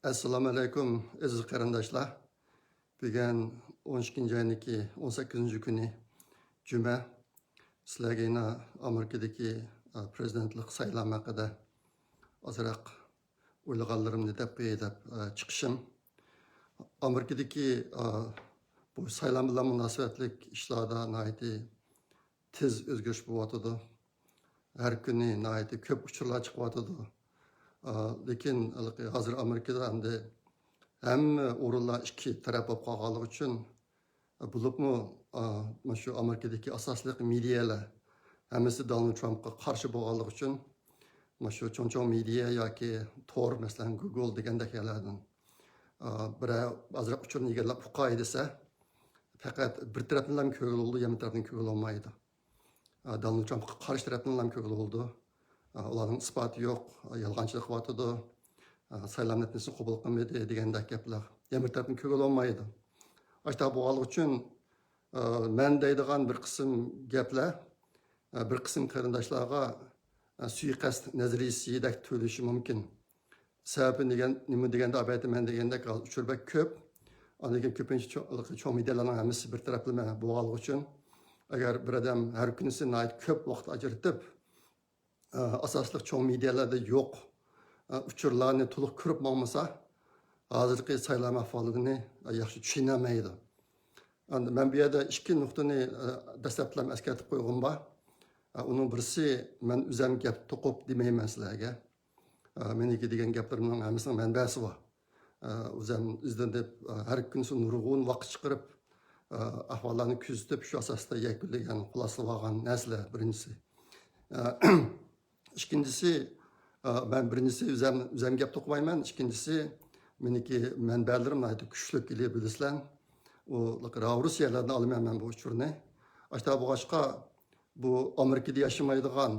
Assalamu alaikum aziz qarindoshlar. Bugun 12 ayning 18-kuni juma. Sizlarga Amerikadagi prezidentlik saylami haqida ozroq o'ylaganlarimni deb chiqishim. Amerikadagi bu saylam bilan munosabatlik ishlarda nihoyatda tez o'zgarish bo'lyotdi. Har kuni nihoyatda ko'p uchurlar chiqyotdi. Lekin hozir Amerikada endi hamma o'rinlar ikki taraf bo'lib qolganligi uchun bo'libmi shu Amerikadagi asosli medialar hammasi Donald Trumpga qarshi bo'lganligi uchun shu cho'ng media yoki Tor masalan Google degandek yerlardan biror ozroq uchurni egallab huqoy desa faqat bir tarafdan ham ko'rildi, yana tarafdan ko'rilmaydi. Donald Trumpga qarshi tarafdan ham ko'rildi. Ularning isboti yo'q, yolg'onchilik qilyotdi, saylam natijasini qabul qilmaydi degandek gaplar yana tarafdan ko'rilmaydi. Ashta bo'lganligi uchun men deydigan bir qism gaplar bir qism qarindoshlarga suiqasd nazariyasidak tuyulishi mumkin. Sababi nima deganda albatta men degandek uchurbak ko'p. Lekin ko'pincha cho'ng medialarning hammasi bir taraflama bo'lganligi uchun agar bir odam har kunisi ko'p vaqt ajratib asosli cho'ng medialarda yo'q uchurlarni to'liq ko'rib bo'lmasa hozirgi saylam ahvolini yaxshi tushunolmaydi. Men bu yerda ikki nuqtani dastlablam eskartib qo'ygan bor. Uning birisi men o'zim gap to'qib demayman sizlarga. Meniki degan gaplarimning hammasining manbasi bor. O'zim izlanib har kunisi nurg'un vaqt chiqarib ahvollarni kuzatib shu asosda yakunlagan xulosalag'an narsalar birinchisi. İkincisi, ben birincisi üzem gap to'qimayman. İkincisi, meniki manbalarim kuchli kelib bilasizlar. O Rusiyalardan olmayman bu uchurni. Ashta bo'g'ashqa bu Amerikada yashamaydigan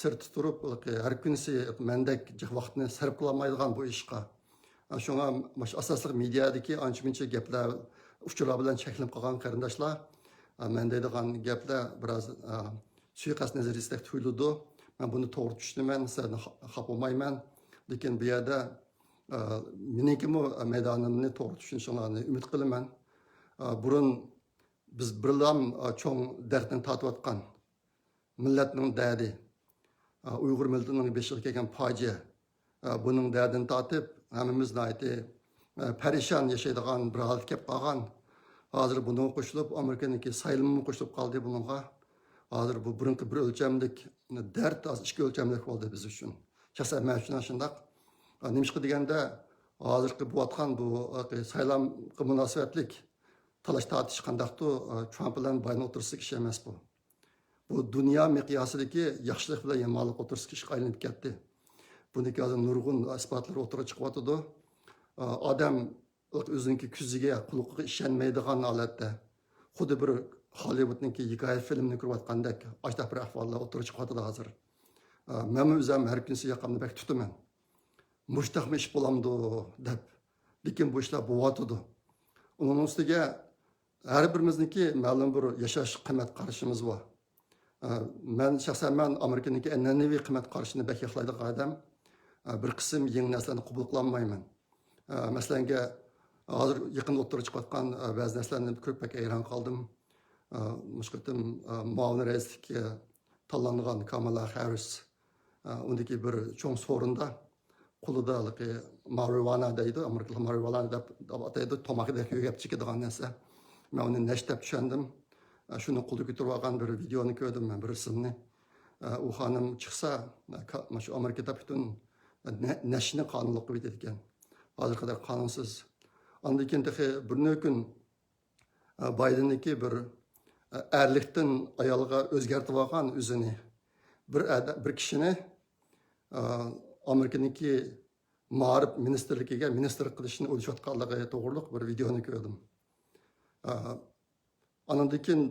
sirti turib, har kunisi mendek vaqtni sarf qilolmaydigan bu ishqa. Shunga asosli mediadagi ancha-muncha gaplar uchurlar bilan cheklanib qolgan qarindoshlar, men deydigan gaplar biroz suiqasd nazariyasidak tuyuldi. Ben bunu to'g'ri tushunmayman, sizlarni xafa olmayman. Lekin bu yerda meniki maydonimni to'g'ri tushunishinglarni umid qilaman. Burun biz birlam cho'ng dardni tortayotgan millatning dardi, Uyg'ur millatining beshiga kelgan fojia, buning dardini tortib hammamiz parishon yashaydigan bir holatga kelib qolgan. Hozir bunga qo'shilib Amerikaniki saylamga qo'shilib qoldi bunga. Hozir bu birinchi bir o'lchamlik dard az ikki o'lchamlik bo'ldi biz uchun. Shaxsan men uchun shundoq. Nimishqa deganda hozirgi bo'layotgan bu saylamga munosabatlik talash tortish qandaqdi Trump bilan Biden o'tirsak ish emas bu. Bu dunyo miqyosidagi yaxshilik bilan yomonlik o'tirsak ish aylanib ketdi. Buniki hozir nurg'un isbotlar o'tirib chiqyotdi. Odam o'zining ko'ziga, quloqiga ishonmaydigan holatda xuddi bir Hollywood'niki hikoya filmini ko'rayotgandek ashta bir ahvollar o'tirib chiqyapti hozir. Men o'zim har kunsi yoqamni bak tutaman. Mushtaqmi ish bo'lamdi deb. Lekin bu ishlar bo'lyotdi. Uning ustiga har birimizniki ma'lum bir yashash qiymat qarashimiz bor. Men shaxsan Amerikaniki an'anaviy qiymat qarashini bak yaxlaydigan odam bir qism yangi narsalarni qabul qilolmayman. Masalan, hozir yaqin o'tirib chiqayotgan ba'zi narsalarni ko'rib bak hayron qoldim. Müşkütüm muavin reislikka tanlangan Kamala Harris undaki bir çoğun sorunda qo'lida marijuana deydi, Amerikada marijuana deb ataydi, tomog'ida kuyib chiqadigan narsa. Men uni nashtab tushundim. Shuni qo'lda ko'tarib olgan bir videoni ko'rdim men birisini. U xonim chiqsa, shu Amerikada butun nashni qonunli qilib ekan. Hozir qadar qonunsiz. Ondan keyin bir kun Biden'niki bir erlikten ayalga özgertib olgan o'zini bir kishini Amerikaniki ma'rif ministerligiga ministerlik qilishni o'ylashayotganligi to'g'riliq bir videoni ko'rdim. Andan keyin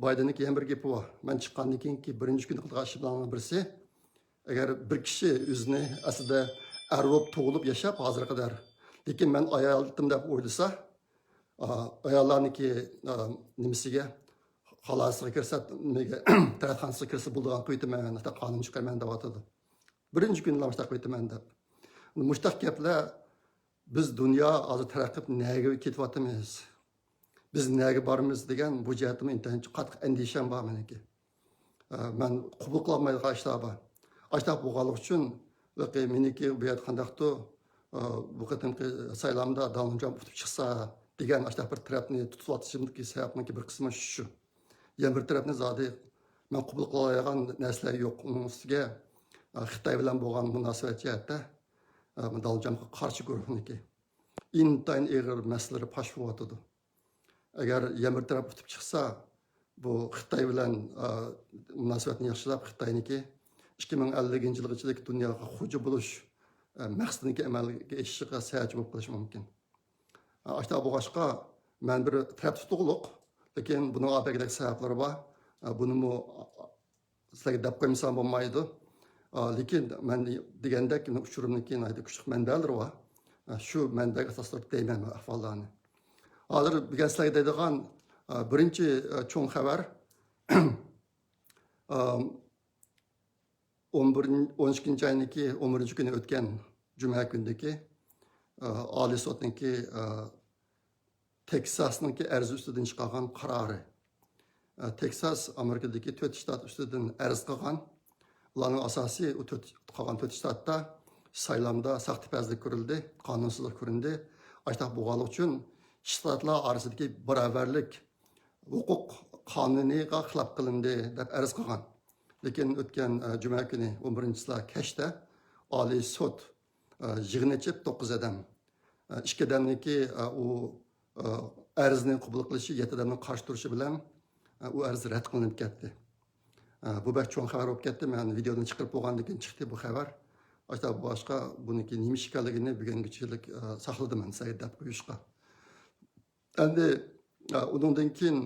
Biden'niki ham bir gapi bor. Men chiqqandan keyinki birinchi kun qilgan ishlarning birisi, agar bir kishi o'zini aslida er bo'lib tug'ilib yashab hozirga qadar, lekin men ayoldim deb o'ylasa, ayollarniki nimasiga xalosiga kirsa, tarafxonasiga kirsa bo'lgan qo'ytaman, qonun chiqarman deb aytadi. Birinchi kunlar mushtaq qo'ytaman deb. Mushtaq gaplar biz dunyo hozir taraqqiyot nega ketyapmiz, biz nega bormiz degan bu jihatim intayin qattiq andisham bor meniki. Ben qabul qilolmaydigan ishlar bor. Ashta bo'lganlik uchun meniki bu yer qandaqdir bu qatimki saylamda Donald Trump tutib chiqsa degan ashta bir tarafni tutyaptishimdiki sababniki bir qismi shu. Yana bir tarafni zodi men qabul qilolmagan narsalar yo'q. Uning ustiga Xitoy bilan bo'lgan munosabat jihatda Donald Trumpga qarshi guruhniki intayin og'ir masalalar pash bo'lyotdi. Agar yana bir taraf tutib chiqsa bu Xitoy bilan munosabatni yaxshilab Xitoyniki 2050 yilgacha dunyoga xo'ja bo'lish maqsadiniki amalga oshishiga sabab bo'lib qolishi mumkin. Ashta bo'lg'achqa men bir taraf tutug'liq, lekin buning oldidagi sabablari bor. Buni sizlarga deb qo'ymsam bo'lmaydi. Lekin men degandek uchurimniki kuchli manbalar bor. Shu manbaga asoslanib deyman ahvollarni. Hozir bugun sizlarga deydigan birinchi cho'ng xabar 12 ayniki 11 kuni o'tgan juma kunidagi Oliy sudniki Teksasniki arz ustidan chiqqan qarori. Teksas Amerikadagi 4 shtat ustidan arz qilgan. Ularning asosiy qolgan 4 shtatda saylamda saxtipazlik ko'rildi, qonunsizlik ko'rindi. Ashta bo'lganlik uchun shtatlar orasidagi barobarlik huquq qonuniga xilof qilindi deb arz qilgan. Lekin o'tgan juma kuni 11-sida kechda Oliy sud yig'in ichib 9 odam, 2 odamniki u arzni qabul qilishi, 7 odamning qarshi turishi bilan u arz rad qilinib ketdi. Bu bak cho'ng xabar bo'lib ketdi. Men videodan chiqarib bo'lgandan keyin chiqdi bu xabar. Ashta boshqa buniki nima ekanligini bugungachilik saqladim men sizga deb qo'yishga. Endi undan keyin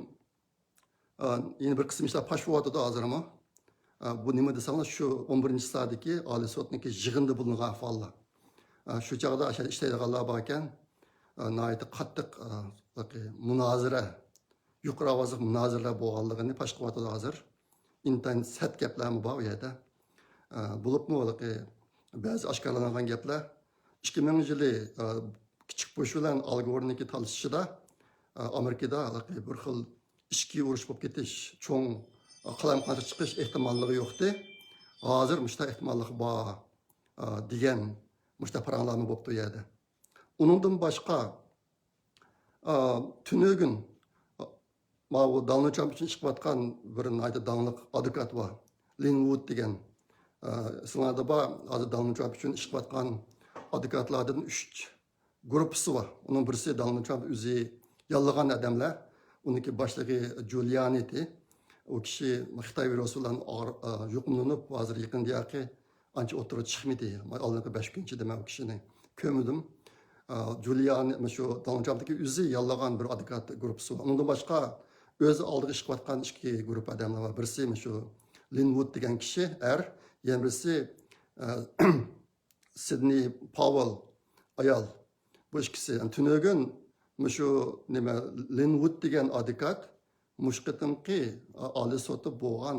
yana bir qism ishlar pash bo'lyapti hozirmi? Bu nima desanglar shu 11-sadagi Oliy sudniki yig'inda bo'lingan ahvollar. Shu chog'da ashar ishlaydiganlar bor ekan, nihoyatda qattiq munozara, yuqori ovozli munozaralar bo'lganligini pash qilyapti hozir. İntayin sert gaplar mı var ya da bulup mu ola ki bazı aşkarlanan gaplar 2000 yılı küçük boş bilan Algor'niki talışıda Amerika'da bir xil ishki urush bo'lib ketish, cho'ng qalam-qarshi chiqish ehtimolligi yo'qdi. Hozir mushta ehtimolligi bor degan mushta paranglarni bo'lib turadi. Uningdan boshqa tunugun bu Donald Trump için çıkıvatkan bir nayda dağınık advokat var. Lin Wood degen. Sınavda adı Donald Trump için çıkıvatkan advokatlardan 3 grupsi var. Onun birisi Donald Trump özü yallagan adamlar. Onunki başlığı Giuliani idi. O kişi Xitoy virusi bilan yuqumlanib, hozir yaqin diyaqi ancha o'tirib chiqmaydi. Oldingi 5 kunchi demak o kishini ko'mdim. Giuliani shu Donald Trump'daki özü yallagan bir advokat grupsi var. Ondan başqa o'zi oldiga chiqayotgan 2 guruh odamlar bor. Birisi shu Lin Wood degan kishi, yana birisi Sidney Powell ayol. Bu ikkisi tunugun shu nima Lin Wood degan advokat mushqitimki Oliy sudda bo'lgan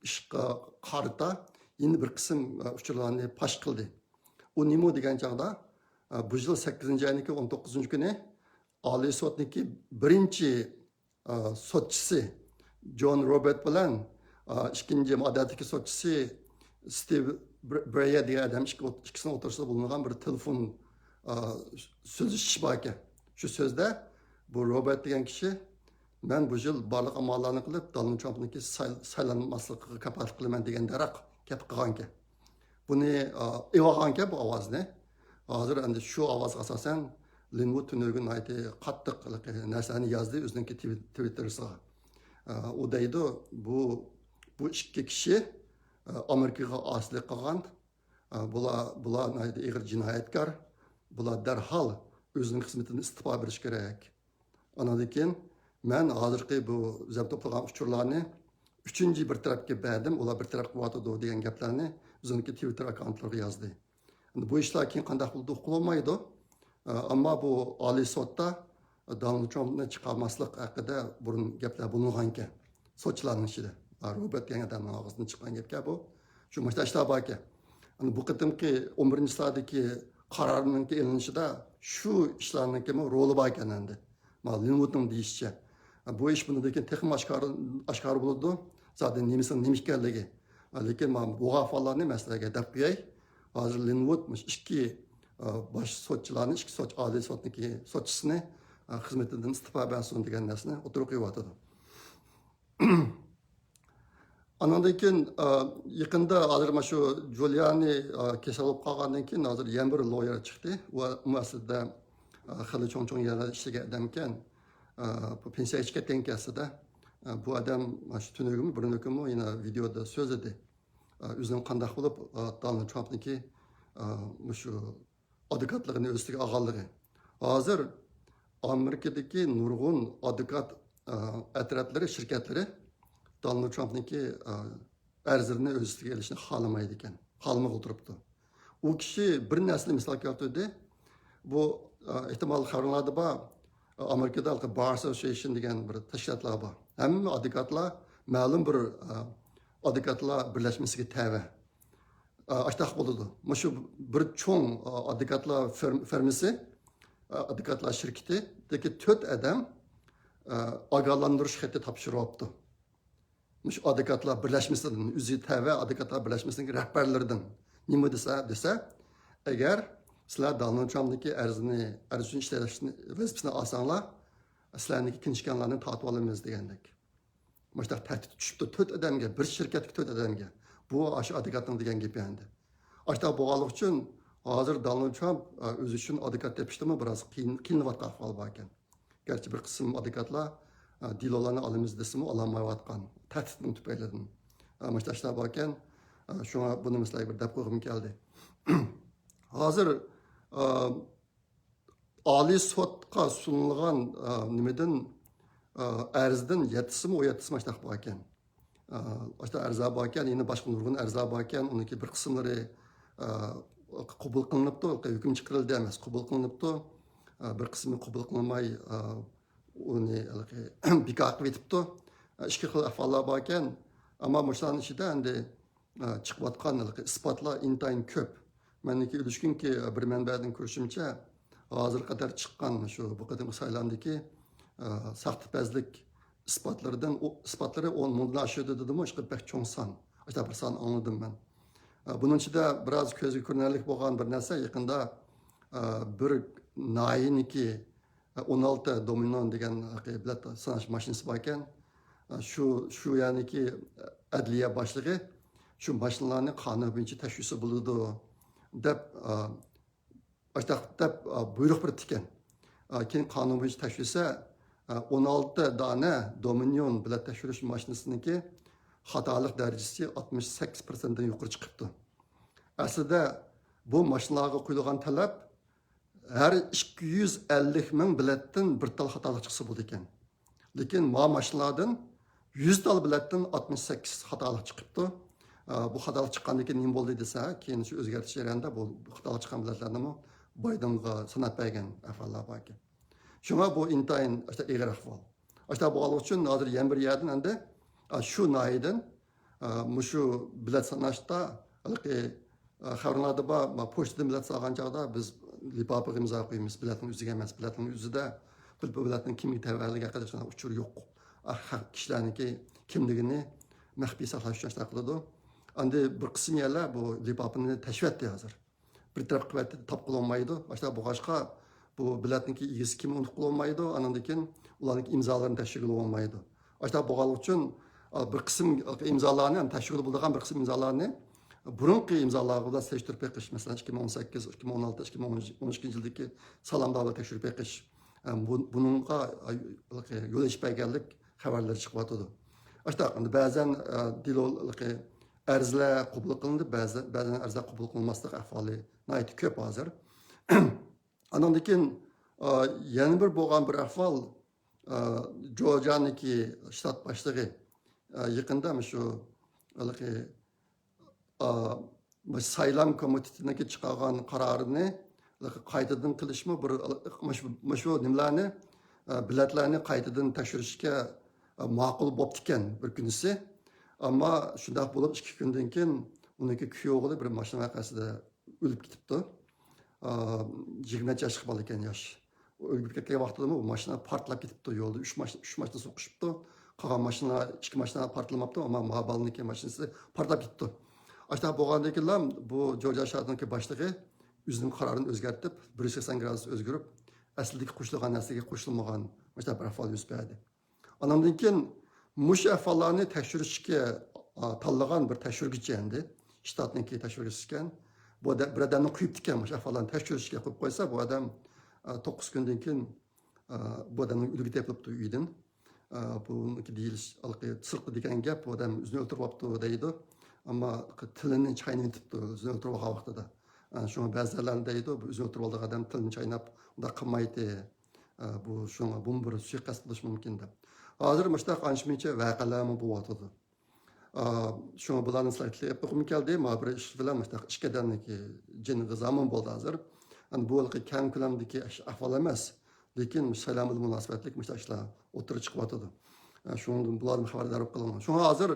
ishga qarata yana bir qism uchurlarni pash qildi. U nima degan chog'da bu yil 8-oyniki 19-kuni Oliy sudniki birinchi sotchisi John Robert bilan ikkinchi moddadagi sotchisi Steve Breyer degan adam ikkisini o'rtasida bo'lgan bir telefon so'zlashish bor ekan. Shu so'zda bu Robert degan kishi men bu yil barliq amallarni qilib Donald Trumpniki saylanmasligiga kafolat qilaman degan daraq gap qilgan ekan. Buni evagan ekan bu ovozni. Hozir endi shu ovozga asosan Lin Wood tunugun qattiq narsani yozdi o'zining Twitter'siga. U deydi bu 2 kishi Amerikaga oslik qilgan. Bular ig'ir jinoyatkor. Bular darhol o'zining xizmatini istiqo berish kerak. Ondan keyin men hozirgi bu zab to'plagan uchurlarni 3-chi bir tarafga berdim. Ular bir taraf qilyotdi degan gaplarni o'zining Twitter akkauntlariga yozdi. Endi bu ishlar keyin qanday qilib uqilolmaydi. Ama bu Oliy sudda Donald Trump'ni chiqarmaslik haqida burun gaplar bo'lgan ekan. Sochlarning ichida. Robert degan odamning og'zidan chiqqan gapga bu. Shu mashta ishlar bor ekan. Bu qatimki 11-sadagi qarorning elinishida shu ishlarning roli bor ekan endi. Linwoodning deyishicha. Bu ish bundan keyin texnik oshkor bo'ladi. Zaten nemisning nima ekanligi. Lekin men bu g'afallarni masalaga dab qo'yay. Hozir Linwood ikki bosh sotchilarni, ikki soch oliy sotniki sochchisini xizmetidan istifa bersin degan narsani o'tirib qo'yatadi. Andan keyin yaqinda hozir mana shu Giuliani kasal bo'lib qolgandan keyin hozir yana bir lawyer chiqdi. U aslida xili cho'ng yerlarda ishlagan odam ekan. Pensiya chiqib ketgan kasida bu odam mana shu tunugimi, birinigimi yana videoda so'zladi. O'zining qanday bo'lib Donald Trumpniki shu advokatligini o'ziga olganligi. Hozir Amerikadagi nurg'un advokat atroflari, shirkatlari Donald Trumpniki arzini o'ziga olishni xohlamaydi ekan. Xohlamay o'tiribdi. U kishi bir narsani misol keltirdi. Bu ehtimol xabarlarda bor. Amerikada Bar Association degan bir tashkilotlar bor. Hamma advokatlar ma'lum bir advokatlar birlashmasiga tabi. Ashtaq bo'ladi. Shu bir cho'ng advokatlar firmasi, advokatlar shirkatidagi 4 odam ogohlantirish xati topshiryapti. Shu advokatlar birlashmasidan, o'zi tabi advokatlar birlashmasining rahbarlaridan nima desa, agar sizlar Donald Trumpniki arzini ishlashni vazifasini olsanglar, sizlarniki kinishkanlarni tortib olamiz degandek. Mana shu tahdid tushibdi 4 odamga, bir shirkatga 4 odamga. Bu shu advokatning degan gapi endi. Ashta bo'lganlik uchun hozir Donald Trump o'zi uchun advokat tepishdimi biroz qiynayotgan ahvol bor ekan. Garchi bir qism advokatlar dilolarni olamiz desimi ololmayotgan tahdidning tufaylidan. Mana shu ishlar bor ekan. Shunga buni misol bir deb qo'ygim keldi. Hozir oliy sudga sunilgan nimadan arzdan 7simi o 7simi shunaqa bor ekan. Ashta arzlar bor ekan, yana boshqa nurg'un arzlar bor ekan, uniki bir qismlari qabul qilinibdi, hukm chiqarildi emas, qabul qilinibdi. Bir qismi qabul qilinmay uni bekor qilib etibdi. Ikki xil ahvollar bor ekan, ammo shularning ichida endi chiqayotgan isbotlar intayin ko'p. Meniki ilishkinki bir manbadan ko'rishimcha, hozir qadar chiqqan shu bu qadimgi saylandagi saxtipazlik isbotlari 10 mingdan oshadi dedimi, ishqi pek cho'ng son. Ashta bir son anladim men. Bunun ichida biroz ko'zga ko'rinarli bo'lgan bir narsa yaqinda bir Nainiki 16 Dominon degan bilet sanash mashinasi bor ekan. Shu ya'niki adliya boshlig'i shu mashinalarni qonun bo'yicha tashvisi bo'ladi deb deb buyruq berdi ekan. Keyin qonun bo'yicha tashvisa 16 dona Dominion bilet tashirish mashinasininki xatolik darajasi 68% dan yuqori chiqibdi. Aslida bu mashinalarga qo'yilgan talab her 250 ming biletdan bir tal xatolik chiqsa bo'ldi ekan. Lekin mashinalardan 100 tal biletdan 68 xatolik chiqibdi. Bu xatolik chiqqandan keyin nima bo'ldi desa, keyin shu o'zgartish jarayonida bu xatolik chiqqan biletlarni Baydenga sanab bergan ahvollar bor ekan. Shunga bu intayin ig'ir ahvol. Ashta bo'lgani uchun hozir yana bir yerdan endi shu noyidan shu bilet sanashda xabarlarda bor, pochtadan bilet olgan chog'da biz lipopa imzo qo'yamiz, biletning o'ziga emas, biletning o'zida bu biletning kimga tavalligiga qadar uchur yo'q. Kishilarniki kimligini maxfiy saqlash uchun ishlar qiladi. Endi bir qism yerlar bu lipopani tashvatdi hozir. Bir taraf quvvatni top qilolmaydi. Boshqa bo'g'ashqa bu biletniki egasi kim uni qilolmaydi. Andan keyin ularning imzolarini tashkil qilolmaydi. Boshqa bo'g'al uchun bir qism imzolarni ham tashkil bo'lgan bir qism imzolarni burunqi imzolar bilan tekshirib beqish, masalan 2018, 2016, 2012 yildagi salamdorlar tekshirib beqish. Buningga yo'l ishpaganlik xabarlar chiqyapti. Ashta ba'zan dilolarga arzlar qabul qilindi, ba'zan arzlar qabul qilinmaslik ahvoli nihoyat ko'p hozir. Andan keyin yana bir bo'lgan bir ahvol Georgiyaniki shtat boshlig'i yaqinda shu saylam komitetining chiqargan qarorini qaytadan qilishmi bir shu nimalarni biletlarni qaytadan tekshirishga ma'qul bo'lib ekan bir kunisi. Ammo shunday bo'lib 2 kundan keyin uniki kuyovi bir mashina vaqasida o'lib ketibdi. 20 yaşlı bal ekan yosh. O'lib ketgan vaqtida u mashina portlab ketibdi yo'lda. 3 mashina so'qishibdi. Qolgan mashina 2 mashina portlamabdi, ammo Mabalniki mashinasi portlab ketdi. Ashta bo'lgandan keyin bu Georgia shtatidagi boshlig'i o'zining qarorini o'zgartirib, 180 gradus o'zgarib, aslidagi qo'shilgan narsaga qo'shilmagan mana bir ahvol yuz berdi. Anamdan keyin mush ahvollarni tekshirishga tanlagan bir tekshiruvchi endi, shtatniki tekshiruvchisi ekan. Bu bir odamni qo'yib ekan, mush ahvollarni tekshirishga qo'yib qo'ysa, bu odam 9 kundan keyin bu odamning o'ligi topilibdi uydan. Buniki deyilish, sirqi degan gap, bu odam o'zini o'ldirib olibdi deydi. Ammo tilini chaynatibdi o'zini o'ldirib olgan vaqtida. Shunga ba'zilar deydi, bu o'zini o'ldirib olgan odam tilini chaynab, unda qilmaydi. Bu shunga bu bir suiqasd qilish mumkin deb. Hozir mushtaq ancha voqealar bo'lyapti. Shunga bularni sizlarga o'qib keldi, ma bir ish bilan mushtaq ishkadanniki jinni zamon bo'ldi hozir. Bu keng ko'lamdagi ahvol emas, lekin salamul munosabatlik mushtaqlar o'tirib chiqyapti. Shundan bularni xabardor qilaman. Shunga hozir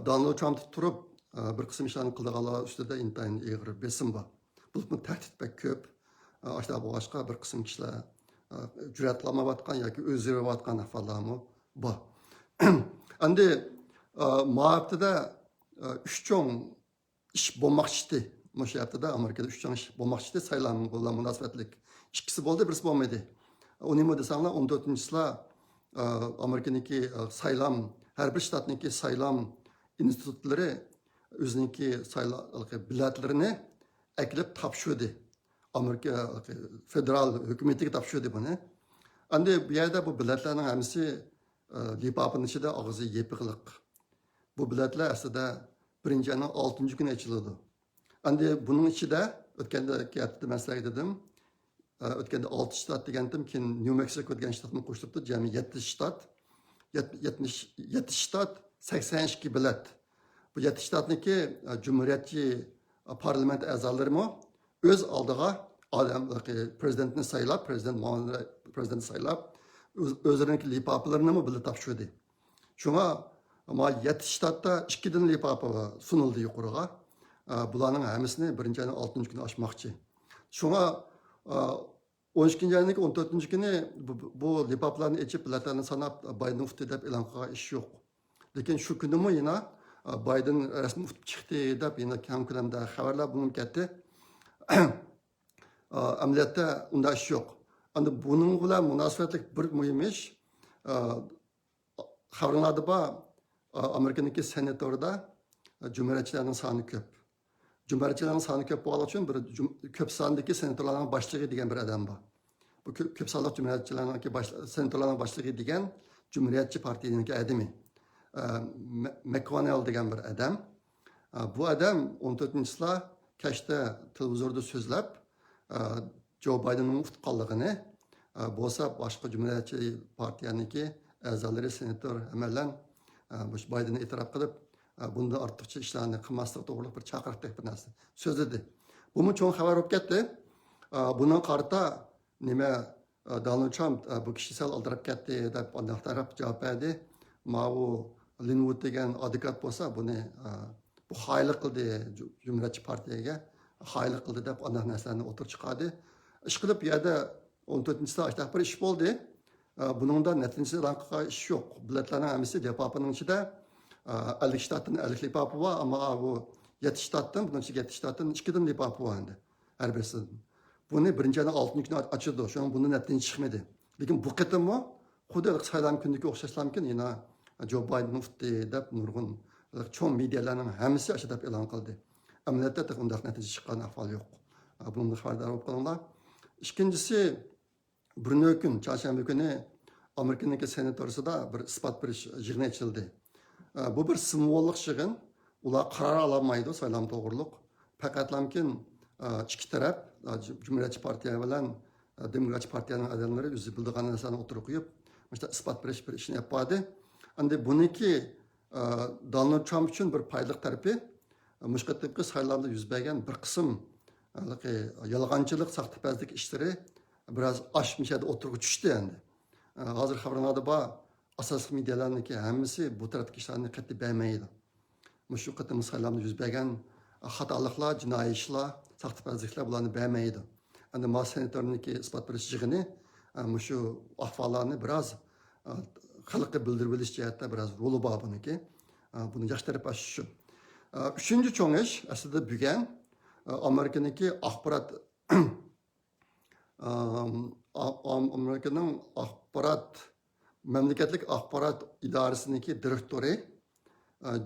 Donald Trump turib bir qism ishlarni qilganlar ustida intayin ig'ir besim bor. Bu tahdid pek ko'p. Ashta boshqa bir qism kishilar jur'at qilmayotgan yoki o'zgarayotgan ahvollarmi bor. Endi ma'abtida 3 cho'ng ish bo'lmoqchi. Mush haftada Amerikada 3 cho'ng ish bo'lmoqchi saylan bilan munosabatlik. Ikkisi bo'ldi, birisi bo'lmadi. Unimi desanglar 14-chilar Amerikaniki saylam, har bir shtatniki saylam institutlari o'ziniki saylam biletlarini eklib topshirdi. Amerika federal hukumatiga topshirdi buni. Endi bu yerda bu biletlarning hammasi Lipapining ichida og'zi yepiqliq. Bu biletlar aslida 1-ayning 6-kuni ochiladi. Endi buning ichida o'tganda gapni men sizlarga dedim. O'tganda 6 shtat degandim, keyin New Mexico degan shtatni qo'shtiribdi, jami 7 shtat. 7 shtat 82 bilet. Bu 7 shtatniki Cumhuriyetçi parlament a'zolarimi o'z oldiga prezidentni saylab, prezident saylab, o'zlarining lipaplarini bilib topshirdi. Shunga ama 7 shtatda 2 dan lipapa sunildi yuqoriga. Bularning hammasini 1-ayning 6-kuni ochmoqchi. Shunga 12-ayning 14-kuni bu lipaplarni ichib biletlarni sanab Biden ufti deb e'lon qilgan ish yo'q. Lekin shu kunimi yana Biden rasmiy ufti chiqdi deb yana kam ko'lamda xabarlar bo'lib ketdi. Amaliyotda unda ish yo'q. Endi buning bilan munosabatlik bir muhim ish xabarlarda bor, Amerikaniki senatorda Cumhuriyetçilerin soni ko'p. Cumhuriyetçilerin soni ko'p bo'lgani uchun bir ko'p sondagi senatorlarning boshlig'i degan bir odam bor. Bu ko'p sonli Cumhuriyetçilerin senatorlarning boshlig'i degan Cumhuriyetçi partiyaning adami. McConnell degan bir adam. Bu adam 14-yilda kashda televizorda so'zlab Joe Bidenning tutqanligini bo'lsa boshqa Cumhuriyetçi partiyaniki a'zolari senator amalan Bidenni e'tirof qilib, bunda ortiqcha ishlarni qilmaslik to'g'ri bir chaqiriqdek bir narsa so'zladi. Bu cho'ng xabar bo'lib ketdi. Bundan qarta nima Donald Trump bu kishi sal aldirab ketdi deb ondan taraf javob berdi. Mau Linwood degan advokat bo'lsa, buni bu xaylik qildi Cumhuriyetçi partiyaga, xaylik qildi deb ondan narsalarni o'tirib chiqadi. Ish qilib yerda 14-da ashta bir ish bo'ldi. Buningda natijasi ranqiga ish yo'q. Biletlarning hammasi departamentning ichida 50 shtatdan 50 lipapa bor, ammo bu 7 shtatdan, bundan 7 shtatdan 2 dan lipapa bor endi. Har birisi. Buni 1-ayning 6-kuni ochildi. Shunga bundan natija chiqmadi. Lekin bu qatimmi xuddi saylam kunidagi o'xshashlamkin yana Joe Biden ufti deb nurg'un cho'ng medialarning hammasi ashta deb e'lon qildi. Amaliyotda undaq natija chiqqan ahvol yo'q. Bundan xabardor bo'lib qolinglar. Ikkinchisi bir kun chorshanba kuni Amerikaning senatorsida bir isbot berish yig'ini ochildi. Bu bir simvollik yig'in. Ular qaror olmaydi saylam to'g'riliq. Faqatlamkin ikki taraf Cumhuriyetçi partiya bilan Demokratik partiyaning adamlari o'zi bildigan narsani o'tirib qo'yib, mana isbot berish bir ishni yapadi. Endi buniki Donald Trump uchun bir foydali tarafi mushqatdagi saylovda yuz bergan bir qism yolg'onchilik, saxtapazlik ishlari biraz aşmışadı oturup düştü yani. Hazır xabarlarda bor, asosiy medialarniki hammasi bu tarafdagi ishlarni qat'iy beğenmeydi. Shu qatim saylovda yuz bergan xatoliklar, jinoiy ishlar, saxtapazliklar bularni bermaydi. Endi mas senatorniki isbot berish yig'ini shu ahvollarni biroz xalqqa bildirib olish jihatda biroz roli bor buniki. Buni yaxshi tarafi shu. Üçüncü çoğun iş aslında büyüyen Amerika'daki axborot Amerika'nın axborot memleketlik axborot idaresindeki direktörü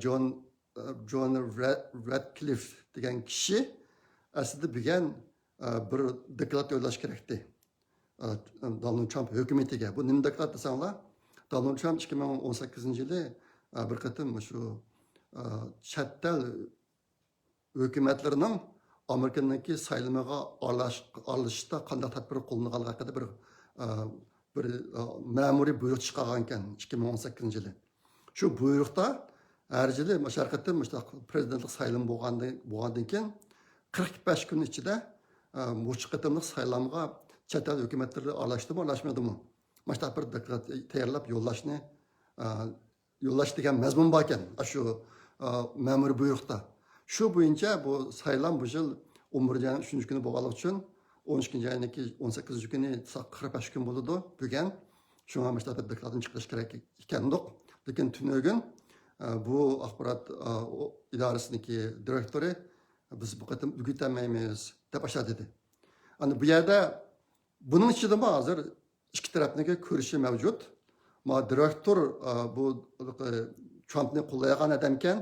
John Radcliffe degan kishi aslında büyüyen bir deklaratsiya yo'llash kerakdi Donald Trump hukumatiga. Bu nima deklaratsiya desanglar, Donald Trump 2018-yili bir qatim shu chet el hukumatlarının Amerika'daki sayılmağa aralashishda qanday tadbir qo'llanganligi haqida bir ma'muriy buyruq chiqargan ekan 2018-yili. Shu buyruqda har yili masharqatda prezidentlik sayılımı bo'lgandan keyin 45 kun ichida bu qatimliq saylamga chet el hukumatlari aralashdi aralashmadimi? Mana bir deklaratsiya tayyorlab yo'llash degan mazmun bor ekan shu ma'muriy buyruqda. Shu bo'yicha bu saylam bu yil 11 ayning 3 kuni bo'lganligi uchun 12 ayning 18 kuni 45 kun bo'ladi bugun. Shunga mana bir deklaratsiya chiqarish kerak ekandik. Lekin tunugun bu axborot idorasiniki direktori biz bu qatim ügütəməyimiz deb aşağı dedi. Hani bu yerdə bunun içində hazır iki tərəfdəki görüşü mövcud. Ma direktor bu Trump'ni qo'llagan adamkan,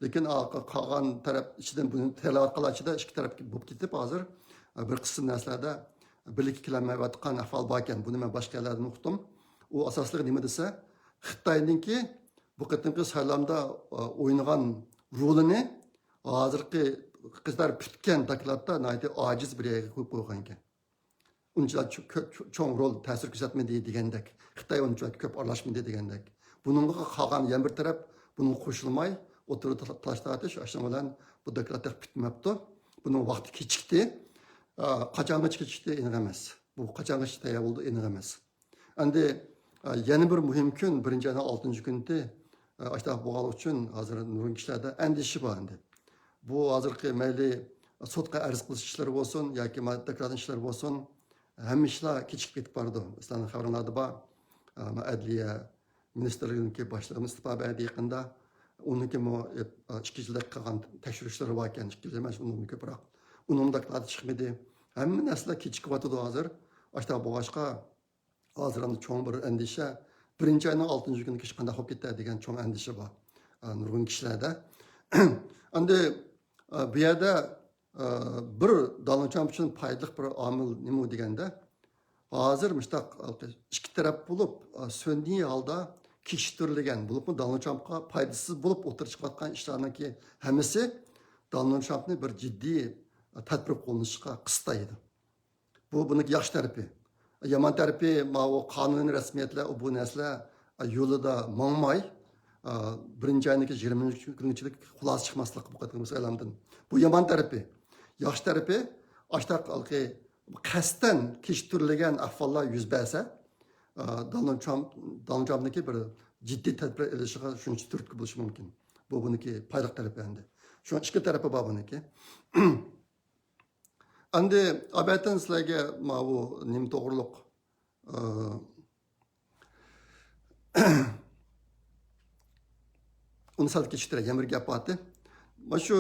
lekin qolgan taraf ichidan buni tayyorlab qilishida ikki taraf bo'lib ketib hozir bir qism narsalarda birlikka kelolmayotgan ahvol bor ekan. Buni men boshqa yerlardan o'qidim. U asosli nima desa, Xitoyningki bu qatimki saylovda o'ynagan rolini hozirgi qizlar putgan dokladda ojiz bir yerga qo'yib qo'ygan ekan. Uncha cho'ng rol ta'sir ko'rsatmadi degandek, Xitoy uncha ko'p aralashmadi degandek. Buningga qolgan yana bir taraf buni qo'shilmay o'tirib tashlatish ashuna bilan bu dokladda bitmabdi. Buning vaqti kechikdi. Qachongacha kechikdi aniq emas. Bu qachongacha tayyor bo'ldi aniq emas. Endi yana bir muhim kun 1-ayning 6-kunida ashta bo'lgani uchun hozir nurg'un kishilarda andishi bor endi. Bu hozirgi mayli sudga arz qilish ishlari bo'lsin yoki deklaratsiya ishlari bo'lsin, hamma ishlar kechikib ketib bordi. Sizlarning xabaringlarda bor. Adliya ministrligining boshlig'i istifa berdi yaqinda. Uniki 2 yilda qilgan tekshirishlari bor ekan, 2 yil emas, undan ko'proq. Uning deklaratsiya chiqmadi. Hamma narsalar kechikib yotdi hozir. Ashta bo'lg'achqa hozir ham cho'ng bir andisha 1-ayning 6-kuni hech qanday bo'lib ketadi degan cho'ng andisha bor nurg'un kishilarda. Endi bu yerda bir Donald Trump uchun foydali bir omil nima deganda, hozir mustaq ikki taraf bo'lib sun'iy holda kechiktirilgan bo'lib Donald Trumpga foydasiz bo'lib o'tirib chiqayotgan ishlarniki hammasi Donald Trumpni bir jiddiy tadbir qo'llanishga qistaydi. Bu buning yaxshi tarafi. Yomon tarafi o qonuniy rasmiyatlar bu narsalar yo'lida mangmay 1-ayning 20-kunchilik xulosa chiqmaslik bu qat'iy masalamdan. Bu yomon tarafi. Yaxshi tarafi ashtaq qasddan kechiktirilgan ahvollar yuz bersa, Donald Trumpniki bir jiddiy tadbir olishiga shuncha turtki bo'lishi mumkin. Bu buniki foydali tarafi endi. Shu ikki tarafi bor buniki. Endi albatta sizlarga bu nima to'g'riliq uni sal kechiktirib yana bir gap bordi. Mana shu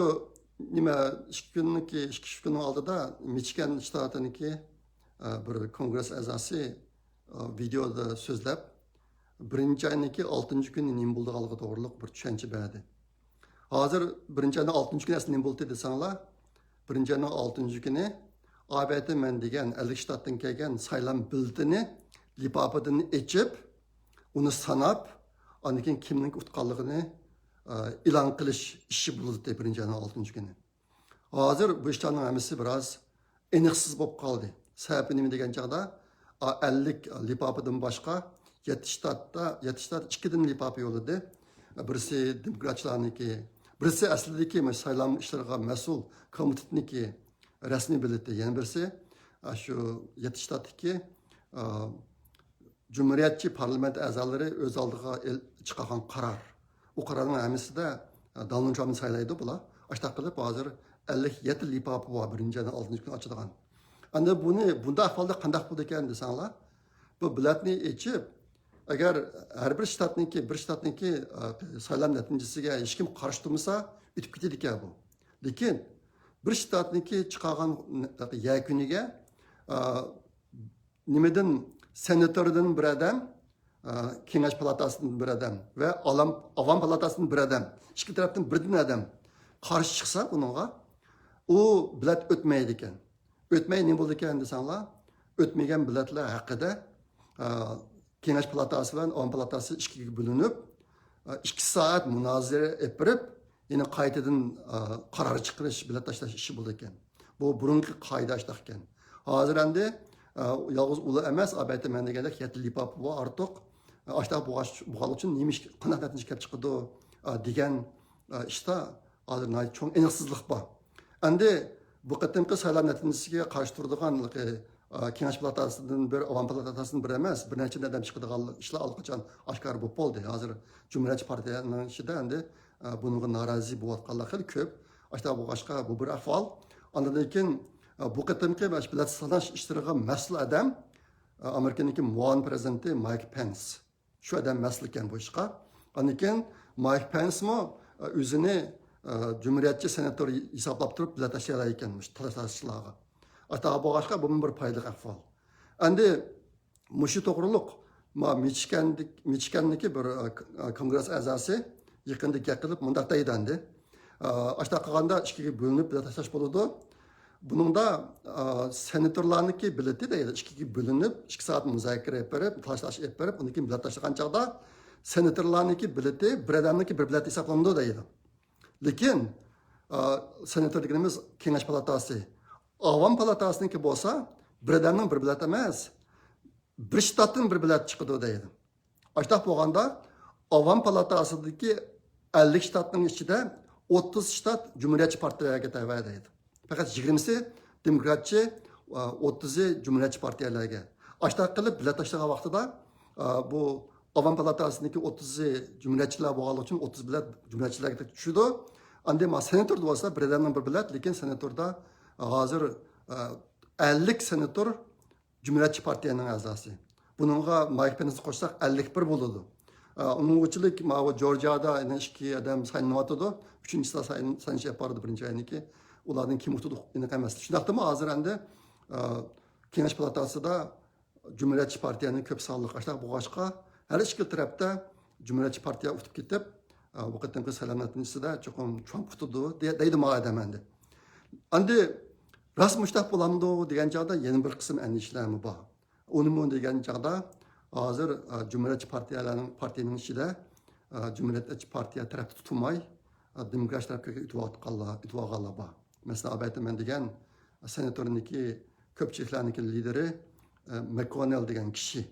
nima 2 kunning oldida Michigan shtatiniki bir kongress a'zosi videoda so'zlab 1-ayning 6-kuni nima bo'lganligi to'g'riliq bir tushuncha berdi. Hozir 1-ayning 6-kuni aslida nima bo'ldi desanglar, 1-ayning 6-kuni ABD men degan 50 shtatdan kelgan saylam bülteni lipapadan içip, onu sanab, anikin kimning utqanligini e'lon qilish ishi bo'ldi 1-ayning 6-kuni. Hozir bu ishlarning hammasi biroz aniqsiz bo'lib qoldi. Sababi nima degan chaqda 50 lipapadan boshqa 7 shtat 2 dan lipapa yo'lladi. Birisi demokratlarniki, birisi aslidagi saylam ishlariga mas'ul komitetniki rasmiy bileti, yana birisi shu 7 shtatdagi Cumhuriyetçi parlament a'zolari o'z oldiga chiqargan qaror. U qarorning hammasida Donald Trumpni saylaydi bular. Ashta qilib hozir 57 lipapi var birinci aydan 6. gün açılan. Anda bunda ahvalda qandaq bo'ldi ekan desanglar, bu biletni içip agar har bir shtatniki saylov natijasiga hech kim qarshi turmasa, o'tib ketadi ekan bu. Lekin bir shtatniki chiqargan yakuniga nimadan senatordan bir adam, Kengash palatasidan bir adam ve Avam palatasidan bir adam, ikki tarafdan birdan adam qarshi chiqsa bunga, u bilet o'tmaydi ekan. O'tmay ne bo'ldi ekan desanglar, o'tmagan biletlar haqida Kengash palatasi bilan Avam palatasi ikkiga bo'linib, 2 soat munozara etib, yine qaytadan qaror chiqarish, bilet tashlash ishi bo'ldi ekan. Bu burungi qoida ishlaq ekan. Hozir endi yolg'iz uli emas, albatta men degandek 7 lipap bor ortiq. Ashta buğal uchun nima ish qanday natija kelib chiqadi degan ishda hozir cho'ng aniqsizlik bor. Endi bu qatimqi saylov natijasiga qarshi turadigan Kengash palatasidan bir, Avam palatasidan bir emas, bir necha adam chiqadigan ishlar allaqachon oshkor bo'lib bo'ldi. Hozir Cumhuriyetçi partiyaning ishida endi bunga norozi bo'layotganlar xil ko'p. Ashta bu boshqa bu bir ahvol. Ondan keyin bu qatimqi bilet sanash ishlariga mas'ul adam Amerikaniki muavin prezidenti Mike Pence. Şu adam mas'ul ekan bu ishga. Ondan keyin Mike Pence mo o'zini Cumhuriyetçi senator hisoblab turib bilet tashlaylar ekanmish talashlarga. Hatta bu boshqa bu bir paylik ahvol. Endi mushu to'g'riliq Michigandagi bir kongress a'zosi yaqinda gapirib mundaq deydi endi. Ashta qilganda ikkiga bo'linib bilet tashlash bo'ladi. Buningda senatorlarniki bileti deydi, ikkiga bo'linib 2 soat muzokara etib, tashlash etib, undan keyin bilet tashlagan chaqda senatorlarniki bileti bir odamniki bir bilet hisoblanadi deydi. Lekin senator deganimiz Kengash palatasi, Avam palatasiniki bo'lsa, bir odamning bir bilet emas, bir shtatdan bir bilet chiqadi deydi. Ashta bo'lganda Avam palatasidagi 50 shtatning ichida 30 shtat Cumhuriyetçi partiyaga tava deydi. Fakat 20'si demokratçı, 30'u Cumhuriyetçi partiyalarga. Ashta qilib bilet tashlagan vaqtida bu Avam palatasındaki 30'u Cumhuriyetçiler bo'lgani uchun 30 bilet Cumhuriyetçilarga tushdi. Endi senator bo'lsa bir odamning bir bilet, lekin senatorda hozir 50 senator Cumhuriyetçi partiyaning a'zosi. Buningga Mike Pence qo'shsak 51 bo'ladi. Onun uçuluk Georgia'da iki adam saylanmatıdı. Üçüncüsü saylanış yapardı birinci ayınki. Onların kim tutuluk inetemezdi. Şimdi aklıma hazır ende Kengash palatası da Cumhuriyetçi Partiyanın köp sağlık açtı. Bu başka her iki tarafta Cumhuriyetçi Partiya utup gidip bu kadar saylanatınızı da çok tutudu deydi madem ende. Andi rast müştak bulamdı diyen çağda yeni bir kısım endişelerimi var. Onun diyen çağda hazır Cumhuriyetçi partiyanın içinde Cumhuriyetçi Partiya tarafı tutulmay demokrat tarafı ituvaqalla var. Mesela abayta men diyen senatöründeki köpçüklerindeki lideri McConnell diyen kişi.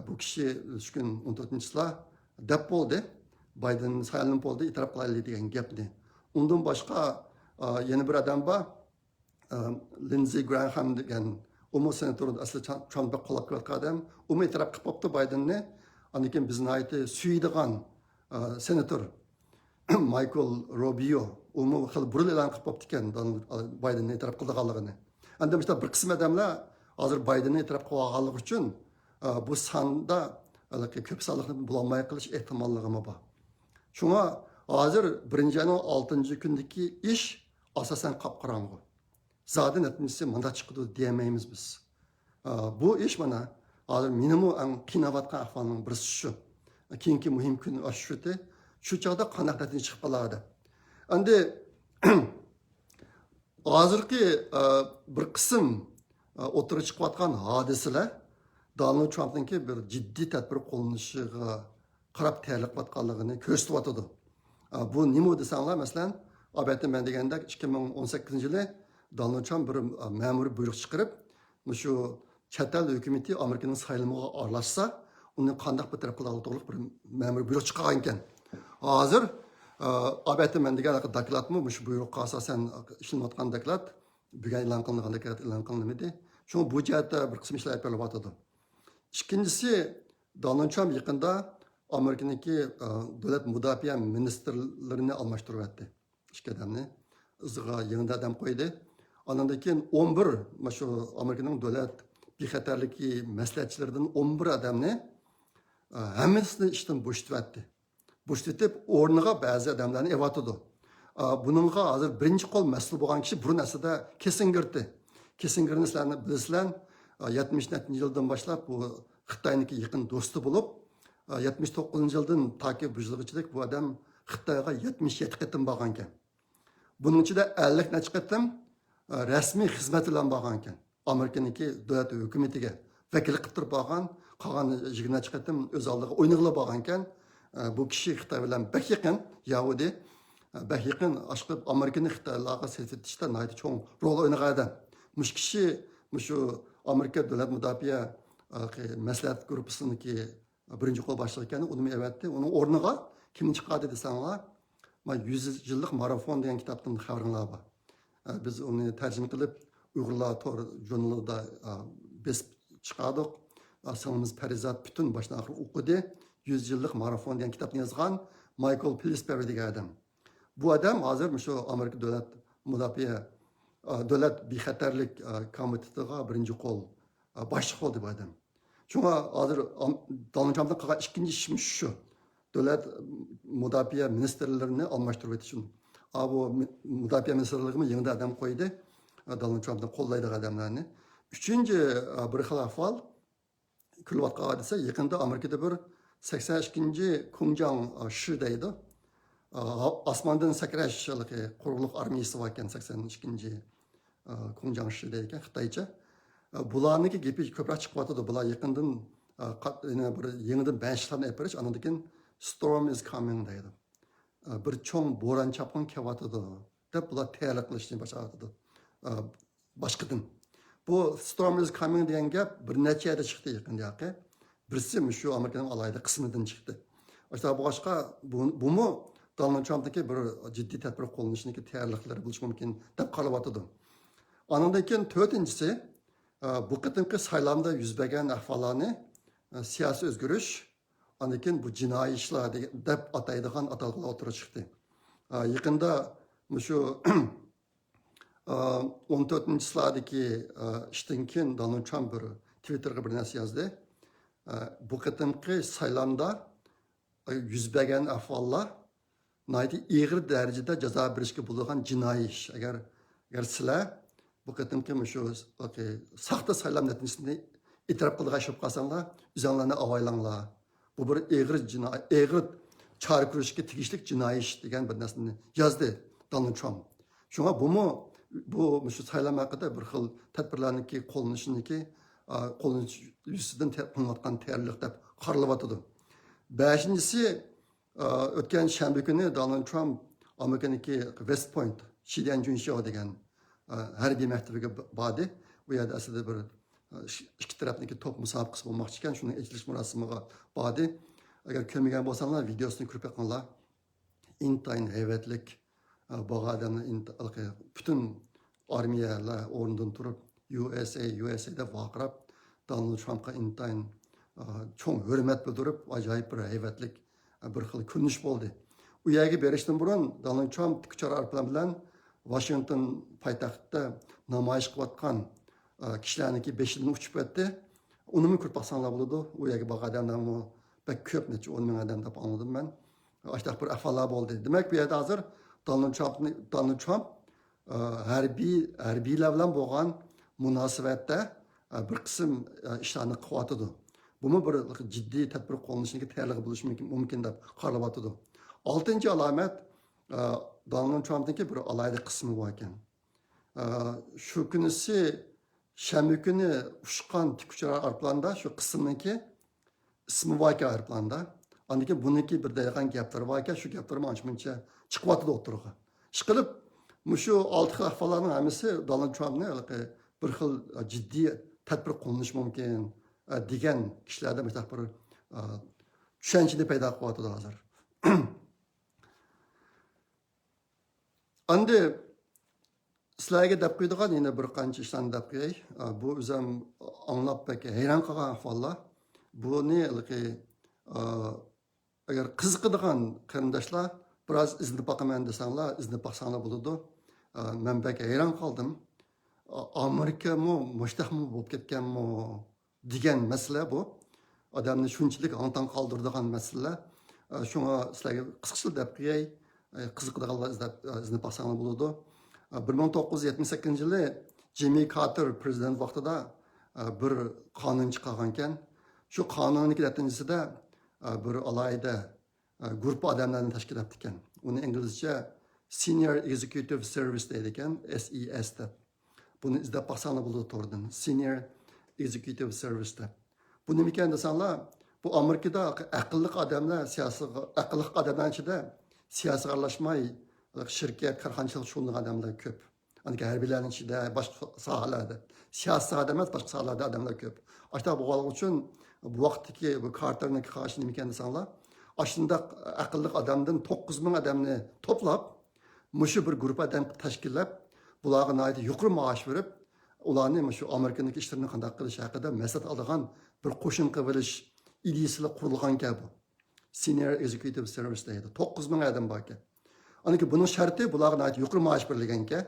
Bu kişi şu gün 14-sila dep oldu. Biden saylanıp oldu. İtaraf kılaylı diyen gepni. Ondan başka yeni bir adam var. Lindsey Graham diyen Umu senatörü aslı çoğun bir kolak kıvat adam. Umu itiraf kıpaptı Biden'ni. Anlakin bizim ayeti süydiğen senatör Michael Rubio. Umu xil burul elan kıpaptı iken Biden'ni itiraf kıldığanlığını. Anda işte bir kısım adamlar hazır Biden'ni itiraf kıldığanlığı için bu sanda köp sağlıkını bulanmaya kılış ihtimallığımı var. Şuna hazır birinci ayının 6. gündeki iş asasen kapkaranlığı. Zaten etmesi manda çıkıdı diyemeyimiz biz. Bu iş bana hazır minimum en kinavatkan ahvalının birisi şu. Kiyinki mühim gün aşırı şu çağda kanaklatını çıkıp aladı. Andi hazırki bir kısım oturup çıkıvatkan hadiseler Donald Trump'ınki bir ciddi tedbir kullanışıga qarab tayyorlanayotganligini ko'rsatadi. Bu nima desanlar, masalan, albatta ben deganda 2018-yili Donald Trump bir ma'muriy buyruq chiqarib, shu chet el hukumati Amerikaning saylamiga aralashsa, uni qanday bir taraf qiladi to'g'ri bir ma'muriy buyruq chiqargan ekan. Hozir albatta men degan dokladmi, shu buyruqqa asosan ishlanayotgan doklad, bugun e'lon qilingan doklad e'lon qilinmadi. Çünkü bu jihatda bir qism ishlar yapılayotir. İkincisi, Donald Trump yaqinda Amerika'daki devlet müdafaa ministerlerini almashtırıverdi. İki adamni. iziga yanında adam qo'ydi. Andan keyin 11 shu Amerikaning davlat bexatarligi maslahatchilaridan 11 odamni hammasini ishdan bo'shatdi. Bo'shatib o'rniga ba'zi odamlarni evatidi. Buningga hozir birinchi qo'l mas'ul bo'lgan kishi burun aslida Kissingirdi. Kissingirni sizlarni bilasizlar, 70-yildan boshlab bu Xitoyniki yaqin do'sti bo'lib, 79-yildan takib bujilg'ichilik bu odam Xitoyga 77 qatim borgan ekan. Buning ichida 50 necha qatim rasmiy xizmat bilan borgan ekan. Amerikaniki davlat hukumatiga vakil qilib turib borgan, qolgan 20 necha qatim o'z oldiga o'ynag'ilib borgan ekan. Bu kishi Xitoy bilan bak yaqin Yahudi, bak yaqin aşkı Amerikani Xitoylarga siltitishda nayt cho'ng rol o'ynagan odam. Mush kishi shu Amerika davlat mudofaa maslahat gruppasiniki birinchi qo'l boshlig'i ekan, uni evatdi. Uning o'rniga kim chiqadi desanglar, 100 yillik marafon degan kitobdan xabaringlar bor. Biz uni tarjima qilib Uyg'urlar tor jurnalida besib chiqardik. Aslimiz Parizat bütün başdan oxir o'qidi. 100 yillik marafon degan kitobni yozgan Michael Pillsbury degan odam. Bu odam hozir shu Amerika davlat mudofaa davlat bexatarlik komitetiga birinchi qo'l boshliq bo'ldi bu odam. Shunga hozir Donald Trumpning qilgan ikkinchi ishi shu. Davlat mudofaa ministerlarini almashtirib o'tish uchun. Bu mudofaa ministerligiga yangi odam qo'ydi. Donald Trumpni qo'llaydigan odamlarni. Uchinchi bir xil ahvol kulayotgan hodisa yaqinda Amerikada bir 82 Kunjang shi deydi. Osmondan sakrash quruqlik armiyasi bor ekan 82 Kunjang shi deydi Xitoycha. Bularniki gapi ko'proq chiqyotdi. Bular yaqindan bir yangidan banshlarni aparish, andan keyin storm is coming deydi. Bir cho'ng bo'ron chapqin kelyapti deb bular tayyorlik qilishni boshladi. Boshqadan. Bu storm is coming degan gap bir necha yerda chiqdi yaqinda. Birisi shu Amerikaning alayda qismidan chiqdi. Boshqa boshqa bu Donald Trump'daki bir ciddi tedbir qo'llanishidagi tayyorliklari bo'lishi mumkin deb qaralyotdi. Andan keyin to'rtinchisi bu qatimki saylovda yuz bergan ahvollarni siyosiy o'zgarish, andan keyin bu jinoiy ishlar deb ataydigan atalg'ular o'tirib chiqdi. Yaqinda shu 14-slardagi ishdan keyin Donald Trump bir Twitter'ga bir narsa yozdi. Bu qatimki saylovda yuz bergan ahvollar naydi ig'ir darajada jazo berishga bo'lgan jinoiy ish. Agar sizlar bu qatimki shu saxta saylov natijasini e'tirof qilgan shub qolsanglar, o'zinglarni avaylanglar. Bu bir ig'ir chora ko'rishga tegishli jinoiy ish degan bir narsani yozdi Donald Trump. Shunga bu shu saylov haqida bir xil tadbirlarniki qo'llanishniki qo'llanish yuzidan qilinayotgan tayyorlik deb qaralyotdi. Beshinchisi o'tgan shanba kuni Donald Trump Amerikaniki West Point Shidanjunsho degan harbiy maktabiga bordi. Bu yerda aslida bir ikki tarafniki top musobaqasi bo'lmoqchi ekan, shuni ochilish marosimiga bordi. Agar ko'rmagan bo'lsanglar, videosini ko'rib boqinglar. Intayin hayvatlik bo'g'adamni bütün armiyalar o'rnidan turib USA deb vaqirab Donald Trumpga intayin cho'ng hurmat bildirib, ajoyib bir hayvatlik bir xil ko'rinish bo'ldi. U yerga berishdan burun Donald Trump kuchar arplan bilan Washington poytaxtida namoyish qilayotgan kishilarniki 5 yildan uchib o'tdi. Uni ko'rib boqsanglar bo'ladi. U yerga borgan odamlarmi bak ko'p, necha 10 ming odam deb anladim men. Ashtaq bir ahvollar bo'ldi. Demak, bu yerda hozir Donald Trump harbiylar bilan bo'lgan munosabatda bir qism ishlarni qilyotdi. Buni bir jiddiy tadbir qo'llanishiga tayyorlik bo'lishi mumkin deb qaralyotdi. 6-chi alomat Donald Trump'niki bir alayda qismi bor ekan. Shu kunisi shanba kuni ushgan tikuchar arplanda shu qismniki ismi bor ekan arplanda. Andiki buniki bir daqiqan gaplar bor ekan, shu gaplar mancha chiqyotdi o'tirg'i. Ishqilib shu 6 xil ahvollarning hammasi Donald Trumpni bir xil jiddiy tadbir qo'llanishi mumkin degan kishilarda bir tushunchani paydo qilyapti hozir. Endi sizlarga deb qo'ydigan yana bir qancha ishlarni deb qo'yay. Bu o'zim anglab hayron qolgan ahvollar. Buni agar qiziqadigan qarindoshlar biroz iznib boqaman desanglar, iznib boqsanglar bo'ladi. men bek hayron qoldim. Amerika mı, muştaq mı bo'lib ketganmi degan masala bu. Odamni shunchalik hongtong qoldiradigan masala. Shunga sizlarga qisqacha deb qo'yay. Qiziqadiganlar izlab boqsanglar bo'ladi. 1978 yılı Jimmy Carter prezident vaqtida bir qonun chiqargan ekan. Shu qonunning natiijasida bir alayda grup odamlarni tashkil etdi ekan. Uni inglizcha Senior Executive Service deydi ekan, SES deb. Buni izlab boqsanglar bo'ladi to'g'ridan. Senior Executive Service deb. Bu nima ekan desanglar, bu Amerikada aqlli odamlar ichida siyosiy aralashmay şirket, karxançılık şunluq adamlar köp. Hani hərbilərin içində, başqa sahalarda, siyasi sahada emas, başqa sahalarda adamlar köp. Aşta bu qalıq üçün bu vaxtdaki bu Carter'ın qarşını imkan desanlar, aslında aqıllı adamdan 9000 adamını toplab, muşu bir grup adam təşkillab, bularga nəydi yuqur maaş verib, ularni şu Amerikanın işlərini qandaq qilish haqida məsləhət aldıgan bir qoşun qilish ideyasıyla qurulğan ki bu. Senior Executive Service deydi. 9000 adam var ki. Anki bunun şartı bularga ait yuqur maaş verilgan ki,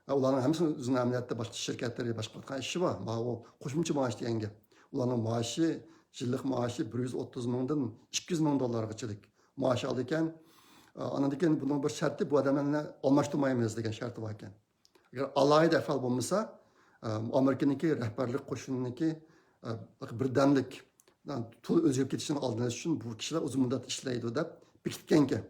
ularning hammasini o'zining amaliyotda boshqa shirkatlarga boshqargan ishi bor. Bu qo'shimcha maaş degan gap. Ularning maaşı, yillik maaşı 130 mingdan 200 ming dollargacha maaş oldi ekan. Anadeken bunun bir şartı bu adamlarni almashtirmaymiz degan sharti bor ekan. Agar alayda ahvol bo'lmasa, Amerikaniki rahbarlik qo'shininiki birdamlik to'liq o'zgarib ketishini oldini uchun bu kishilar uzun muddat ishlaydi deb bekitgan ekan.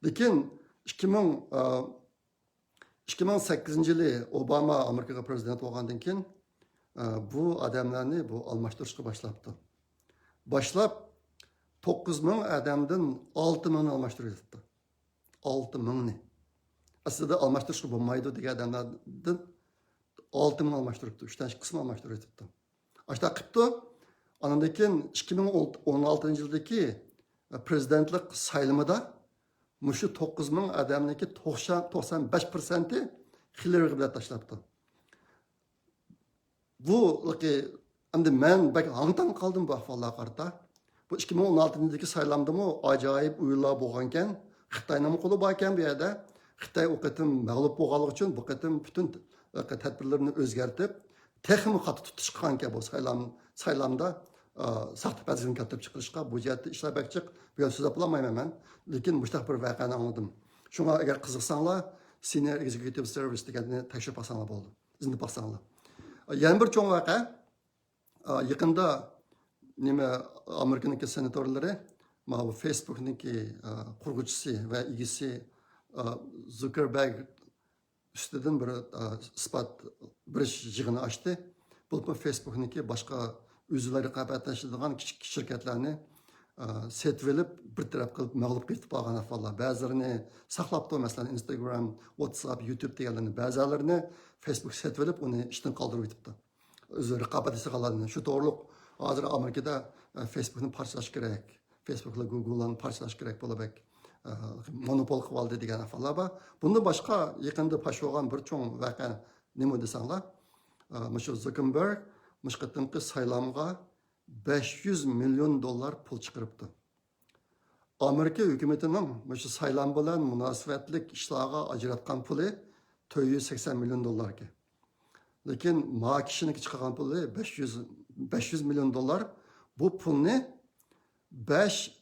Lekin 2008 yılı Obama Amerika prezident olgandan keyin bu adamlarni bu almashtirishga boshlabdi. Boshlab 9000 adamdan 6000 almashtiryapti. 6000 ni. Aslida almashtirishga bo'lmaydi degan adamlardan 6000 almashtiribdi. 3dan qismi almashtiryapti. Ashta qilibdi. Andan keyin 2016 yildagi prezidentlik saylimida Muşu 9000 adamniki 95%'i Hillary'ga bilan tashlabdi. Bu endi men bak hangdan qoldim bu ahvollarga qarata. Bu 2016-yildagi saylamdimi ajoyib o'yinlar bo'lgan ekan. Xitoyning qo'li bor ekan bu yerda. Xitoy u qatim mag'lub bo'lganligi uchun bu qatim butun tadbirlarni o'zgartib, texnik qattiq tutishgan ekan bu saylamda saxta vaziyatni keltirib chiqarishga bu jihatda ishlar bakchiq bu yo'l so'zlab olmayman men. Lekin mushtaq bir voqeani anladim. Shunga agar qiziqsanglar, Senior Executive Service deganni tekshirib olsanglar bo'ldi. Izni boqsanglar. Yana bir cho'ng voqea yaqinda nima Amerikaniki senatorlari ma bu Facebook'niki qurg'uvchisi va egisi Zuckerberg ustidan bir isbot bir yig'ini ochdi. Bu Facebook'niki boshqa o'zlari raqobatlashadigan kichik shirkatlarni setvelib bir taraf qilib mag'lub qilib qolgan ahvollar. Ba'zilarini saqlabdi, masalan Instagram, WhatsApp, YouTube deganlarni, ba'zilarini Facebook setvelib uni ishdan qoldirib o'tibdi. O'zi raqobatchi qoladi. Shu to'g'riliq hozir Amerikada Facebookni parchalash kerak. Facebook va Google'ni parchalash kerak bo'lib, monopol qilib oldi degan ahvollar bor. Bundan boshqa yaqinda pash bo'lgan bir cho'ng voqea nima desanglar, shu Zuckerberg Muşqatinqi saylamga 500 milyon dolar pul chiqaribdi. Amerika hukumatining shu saylam bilan munosabatlik ishlarga ajratgan puli 480 milyon dollar ki. Lekin ma kishiniki chiqargan puli 500 milyon dolar. Bu pulni 5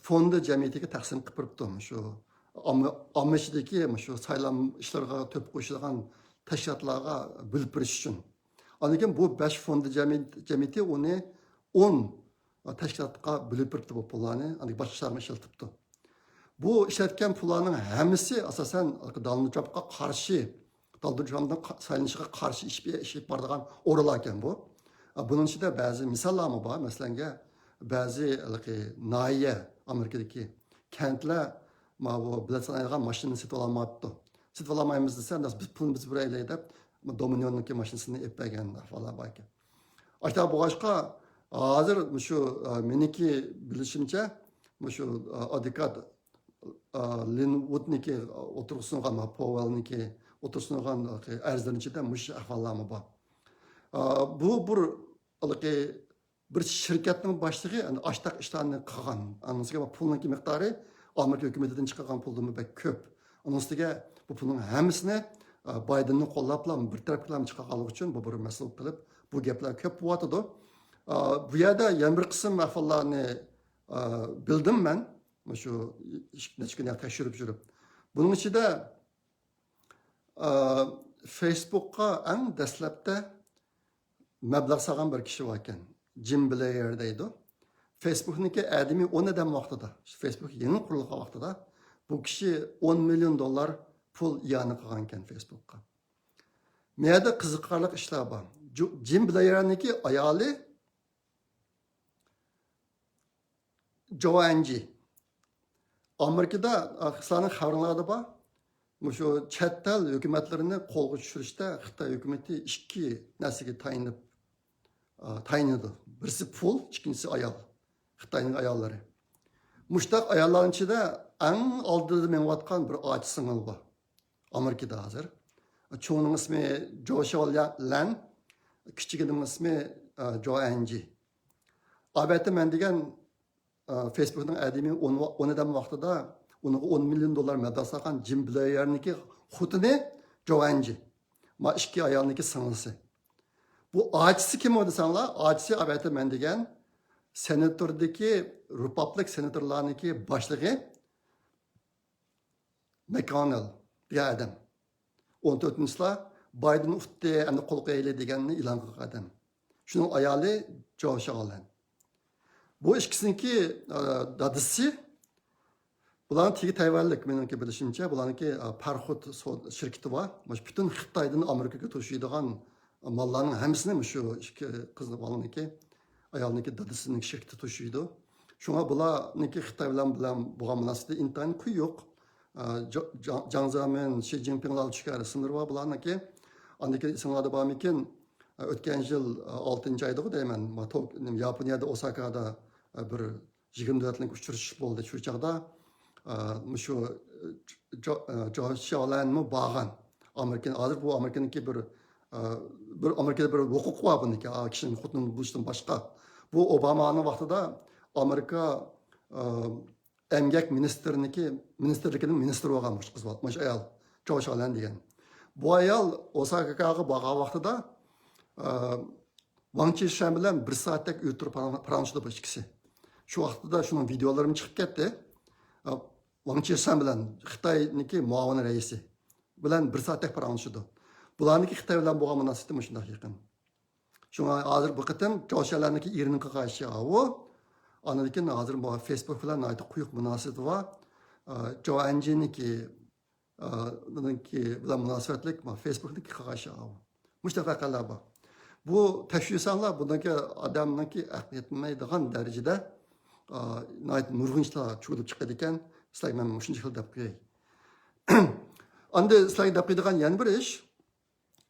fondi jamiyatiga taqsim qilib turibdi. Shu Amerikadagi shu saylam ishlariga to'p qo'shilgan tashkilotlarga bilib berish uchun. Lekin bu 5 fondi jamiyati uni 10 tashkilotga bo'lib turibdi bu pullarni, boshqa ishlarga ishlatibdi. Bu ishlatgan pullarning hammasi asosan Donald Trumpga qarshi, Donald Trumpning saylanishiga qarshi ish boradigan o'rinlar ekan bu. Buning ichida ba'zi misollar bor. Masalan, ba'zi noya Amerikadagi kentlar bu bilan sanaydigan mashinani sotib olmayapti. Sotib olmaymiz desa, biz pulimiz biraylik deb Dominion'niki mashinasini eppaganlar falan bor ekan. Ashta bu boshqa hozir shu meniki bilishimcha shu advokat Linwoodniki o'tirsingan Powellniki o'tirsingan arzlarning ichida mush ahvollarmi bor. Bu bir shirkatning boshlig'i ashtaq ishlarni qilgan. Anisiga pulning miqdori Amerika hukumatidan chiqqan puldan ko'p. Onun ustiga bu pulning hammasini Baydenni qo'llab bir tarafga chiqa qolg'i uchun bu bir mas'ul qilib bu gaplar ko'p bo'lyotdi. Bu yerda yana bir qism ahvollarni bildim men shu necha kun tekshirib yurib. Buning ichida Facebook'a eng dastlabda mablag' solgan bir kishi bor ekan. Jim Blair deydi. Facebook'niki adimi 10 adam vaqtida, Facebook yeni qurilgan vaqtida bu kishi 10 million dollar pul iyanı qilgan ekan Facebook'qa. Meyada qiziqarli ishlar bor. Jim Blair'niki ayoli Joanne. Amerikada Xitoyning xabarlarida bor. Şu chet el hukumatlarini qo'lga tushirishda Xitoy hukumati ikki narsaga tayinadi. Birisi pul, ikkinchisi ayol. Xitoyning ayollari. Mushtaq ayollarning ichida eng oldida menayotgan bir ochi singil bor. Amerikada hozir. Cho'ning ismi Joshua Lan, kichigining ismi Joanne. Albatta men degan Facebook'ning adimi 10 adam vaqtida onu 10 milyon dolar mablag' solgan Jim Blair'niki xotini Joanne. Ma ikki ayolniki singlisi. Bu ochisi kim edi sanlar? Ochisi albatta men degan senatordagi Republik senatorlarniki boshlig'i McConnell degan adam. 14-yilda Biden ufti endi qo'l qo'yayli deganini e'lon qilgan adam. Shuning ayoli Joshua Lan. Bu ikkisiniki dadisi buların tigi Tayvanlik menimki bilishimcha, bularniki Parxod şirketi var. Bütün Xitoydan Amerikaga to'shiydigan mallarning hammasini shu ikki qizni bolaniki, ayolniki dadasining shirkati to'shiydi. Shunga bularniki Xitoy bilan bo'lgan munosabati intayin yo'q. Jiang Zemin, Xi Jinpinglar tushgan sınır var bularniki. Andaki sınırlarda bormikin o'tgan yil 6-oyda deyman, Yaponiyada Osakada bir 24lik uchrashish bo'ldi. Shu chaqda şu Joshua bağın Amerikan hazır bu Amerikan'daki bir Amerika'da bir hukuk var bununki kişinin hukukunu buluştan başka bu Obama'nın vaxtida Amerika emgek ministerlikinin ministri olganmış kız batmış ayol Joshua Lan degan. Bu ayol Osaka'ga bağan vaxtida Wang Qishan bilan 1 soatlik o'tirib paranjida bu ikkisi. Şu vaxtida şunun videolarım chiqib ketdi. Wang Qishan bilan Xitoyniki muavin raisi bilan 1 soatlik paranjida. Bularniki Xitoy bilan bo'lgan munosabati shunday yaqin. Shunga hozir bu qitim Josha'larniki erining qilgan o anadaki hozir bu Facebook bilan aytib quyuq munosabati bor. Joanne'niki bilan munosabatlik Facebook'niki qilgan o. Mustaqillar bor. Bu tashvishlar buniki odamniki aqliyetmaydigan darajada nurg'un ishlar cho'kib chiqadi ekan. Sizlar men shunday deb qo'yay. Endi sizlar deb qo'yadigan yana bir ish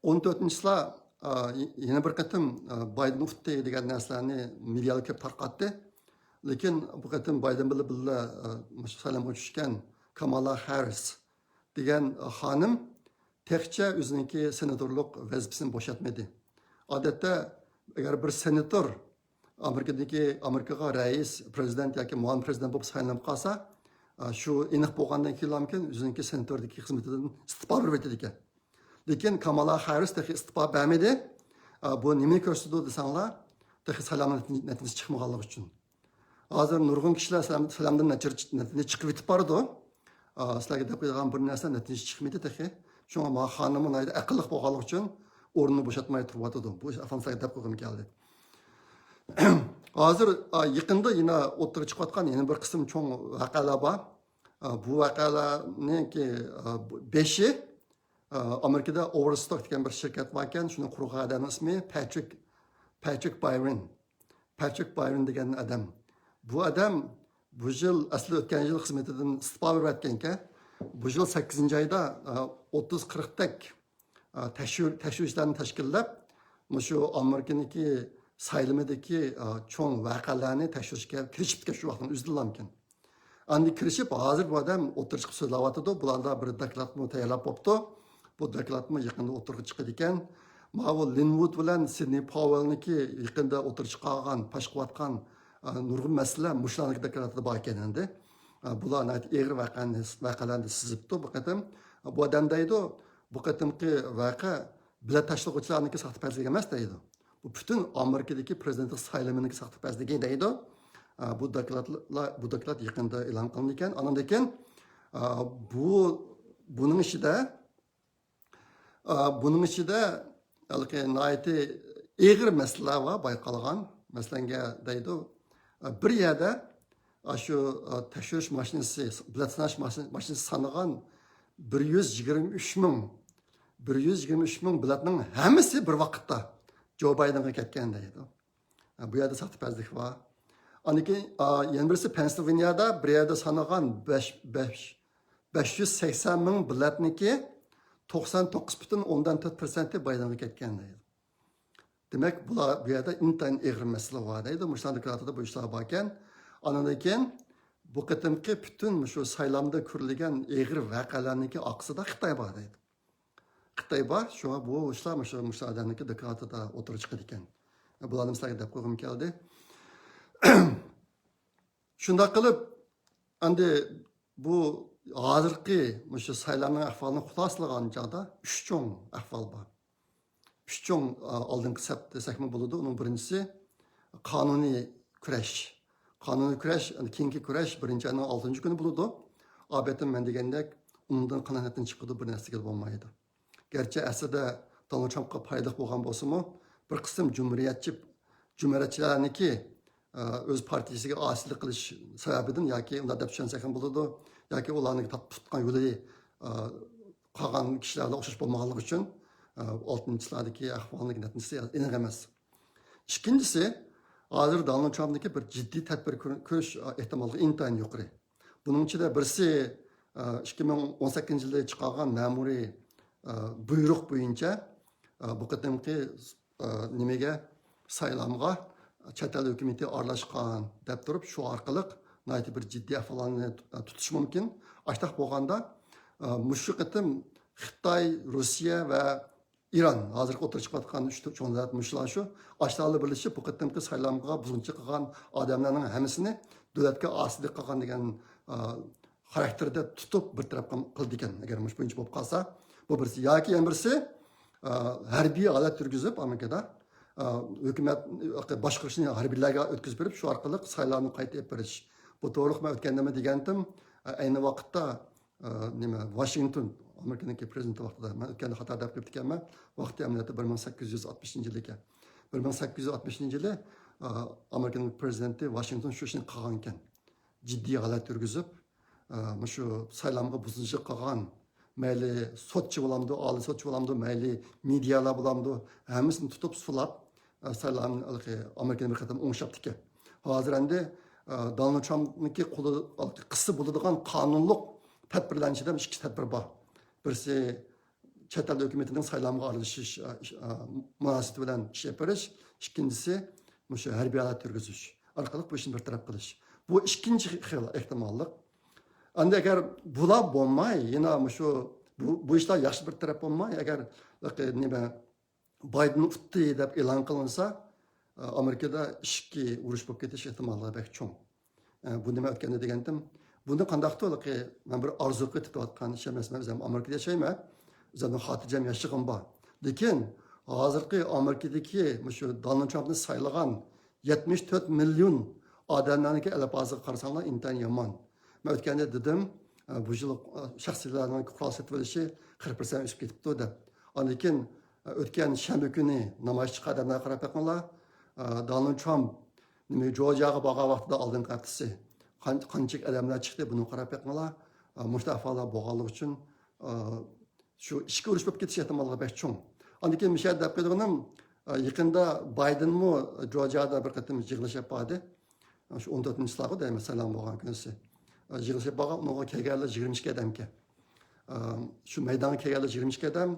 14-yilda yana bir qatim Biden ufti degan narsalarni mediaga ko'p tarqatdi. Lekin bu qatim Biden bilan birga salam o'tishgan Kamala Harris degan xonim texcha o'ziniki senatorlik vazifasini bo'shatmadi. Odatda agar bir senator Amerikaga rais, prezident yoki muavin prezident bo'lib saylanib qolsa, shu aniq bo'lgandan keyin mumkin o'ziniki senatordagi xizmatidan istiqbol berib ekan. Lekin Kamala Harris de istiqbol bermedi. Bu nimani ko'rsatdi desanglar, salamning natijasi chiqmaganligi uchun. Hozir nurg'un kishilar salamdan natija chiqib yetib bordi. Sizlarga deb qo'ygan bir narsa natija chiqmaydi texi. Shunga ma xonimning aqlli bo'lganligi uchun o'rnini bo'shatmay turibdi. Bu afamsaga deb qo'ygim keldi. Hozir yaqinda yana o'tirib chiqayotgan yana bir qism cho'ng vaqalar bor. Bu vaqalarniki 5i Amerika'da Overstock degan bir shirkat var ekan, shuni qurgan adamning ismi Patrick Byron. Patrick Byron degan adam. Bu adam bu yil asli o'tgan yil xizmatidan istiqbol berayotgan ekan. Bu yil 8-oyda 30-40 tak tashvishlarni tashkillab, shu Amerikaniki saylimidagi cho'ng vaqalarni tashvishga kirishibdi shu vaqtda o'zdilam ekan. Endi kirishib hozir bu adam o'tirib chiqib so'zlayotdi. Bularda bir dokladni tayyorlab qo'yibdi. Bu dokladni yaqinda o'tirib chiqadi ekan. Mana Linwood bilan Sidney Powellniki yaqinda o'tirib chiqqan, pashqiyotgan nurg'un masala mushlarning dokladida bor ekan endi. Bularni egri vaqalarni sizibdi bu qatam. Bu odam deydi, bu qatımki vaqa bilet tashlag'uvchilarniki saxtapazlik emas deydi. Bu bütün Amerikadagi prezidentlik saylaminiki saxtapazligi deydi. Bu doklad yaqinda e'lon qilindi ekan. Andan keyin buning ichida naiti eg'ir masalalar var bayqalgan. Masalanga deydi. Bir yerda şu tekshirish mashinasi, bilet sanash mashinasi sanagan 123 ming biletning hammasi bir vaqtda Joe Bidenga ketgan deydi. Bu yerda saxtapazlik var. Aniki yana birisi Pensilvaniyada bir yerda sanagan 580 ming biletniki 99,4% Bidenga ketgan deydi. Demek bu yerda intayin eg'ir masala var deydi. Muşlandiklarda bu ishlar bor ekan. Andan keyin bu qatimki bütün şu saylamda ko'rilgan eg'ir voqealarniki aqsida Xitoy bor deydi. Xitoy bor, shunga bu ishlar muşlandiklarniki dokladida o'tirib chiqadi ekan. Bularni sizlarga deb qo'ygim keldi. Shunday qilib, endi bu hozirgi shu saylamning ahvolini xulosalagan chog'da 3 cho'ng ahvol bor. 3 cho'ng oldingi sap desakmi bo'ladi. Uning birinchisi qonuniy kurash. Qonuniy kurash, keyingi kurash birinchi ayning 6-kuni bo'ladi. Albatta men degandek, undan qanoatdan chiqadi bir narsaga bo'lmaydi. Gerçi aslida Donald Trumpga foyda bo'lgan bo'lsa-mu, bir qism jumhuriyatchilarniki o'z partiyasiga osiylik qilish sababidan yoki unda deb tushunsak ham bo'ladi, yoki ularni tutgan yo'li qolgan kishilarga o'xshash bo'lmaganligi uchun 6-chilardagi ahvolning natijasi aniq emas. Ikkinchisi, hozir Donald Trumpniki bir jiddiy tadbir ko'rish ehtimoli intayin yuqori. Buning ichida birisi 2018-yilda chiqargan ma'muriy buyruq bo'yicha bu qatimki nimaga saylamga chet el hukumati aralashgan deb turib shu orqali bir jiddiy ahvolni tutish mumkin. Ashtaq bo'lganda mushu qatim Xitoy, Rossiya va İran hozir o'tirib chiqayotgan cho'nglar mushlar shu ashlarlar birlashib bu qatimki saylamga buzg'unchilik qilgan odamlarning hammasini davlatga osiylik qilgan degan xarakterda tutib bir taraf qildi ekan. Agar mush buncha bo'lib qolsa, bu birisi yoki yana birisi harbiy holat yurgizib Amerikada hukumat boshqarishni harbiylarga o'tkazib berib, shu orqali saylovni qayta berish. Bu to'g'ri men o'tganda degandim, ayni vaqtda Washington Amerikadagi prezident vaqtida men o'tganda xato deb kelib ekanman. Vaqti amaliyotda 1860-yil ekan. 1860-yili Amerikaning prezidenti Washington shu ishni qilgan ekan. Jiddiy holat yurgizib, shu saylovga buzilish qilgan mayli sotchi bo'lamdi, oliy sotchi bo'lamdi, mayli medialar bo'lamdi, hammasini tutib sulab saylovni Amerikani bir qatam o'ngshapdi ekan. Hozir endi Donald Trumpniki qo'li qissi bo'ladigan qonunliq tadbirlanishida ikki tadbir bor. Birisi chet el hukumatining saylovga aralashish munosabati bilan ish yapirish, ikkinchisi shu harbiy holat yurgizish orqali bu ishni bir taraf qilish. Bu ikkinchi xil ehtimollik. Endi agar bular bo'lmay, yana shu bu ishlar yaxshi bir taraf bo'lmay, agar nima Biden utdi deb e'lon qilinsa, Amerikada ishki urush bo'lib ketish ehtimoli bek cho'ng. Bu nima o'tganda degandim, buni qandaqdir men bir orzu qilib yotgan ish emas. Men o'zim Amerikada yashayman, o'zimning xotirjam yashag'im bor. Lekin hozirgi Amerikadagi shu Donald Trumpni saylagan 74 million odamlarniki alapozga qarasanglar intayin yomon. Men o'tganda dedim, bu yil shaxsiylarning qurol sotib olishi 40% o'sib ketibdi deb. Lekin o'tgan shanba kuni namoyishchi odamlar qarab qo'yinglar, Donald Trump nima Jorjiyaga borgan vaqtida oldingi haftasi qancha odamlar chiqdi, buni qarab qo'yinglar. Mushtafalar bo'lganligi uchun shu ishga urush bo'lib ketish ehtimoli bek cho'ng. Lekin mishat deb qo'yganim, yaqinda Bidenmi Jorjiyada bir qatim yig'ilishib bordi. Shu 14-yilda deyman saylam bo'lgan kunisi. Yig'ilishib borgan, unga kelganlar 22 odam ekan. Shu maydonga kelganlar 22 odam,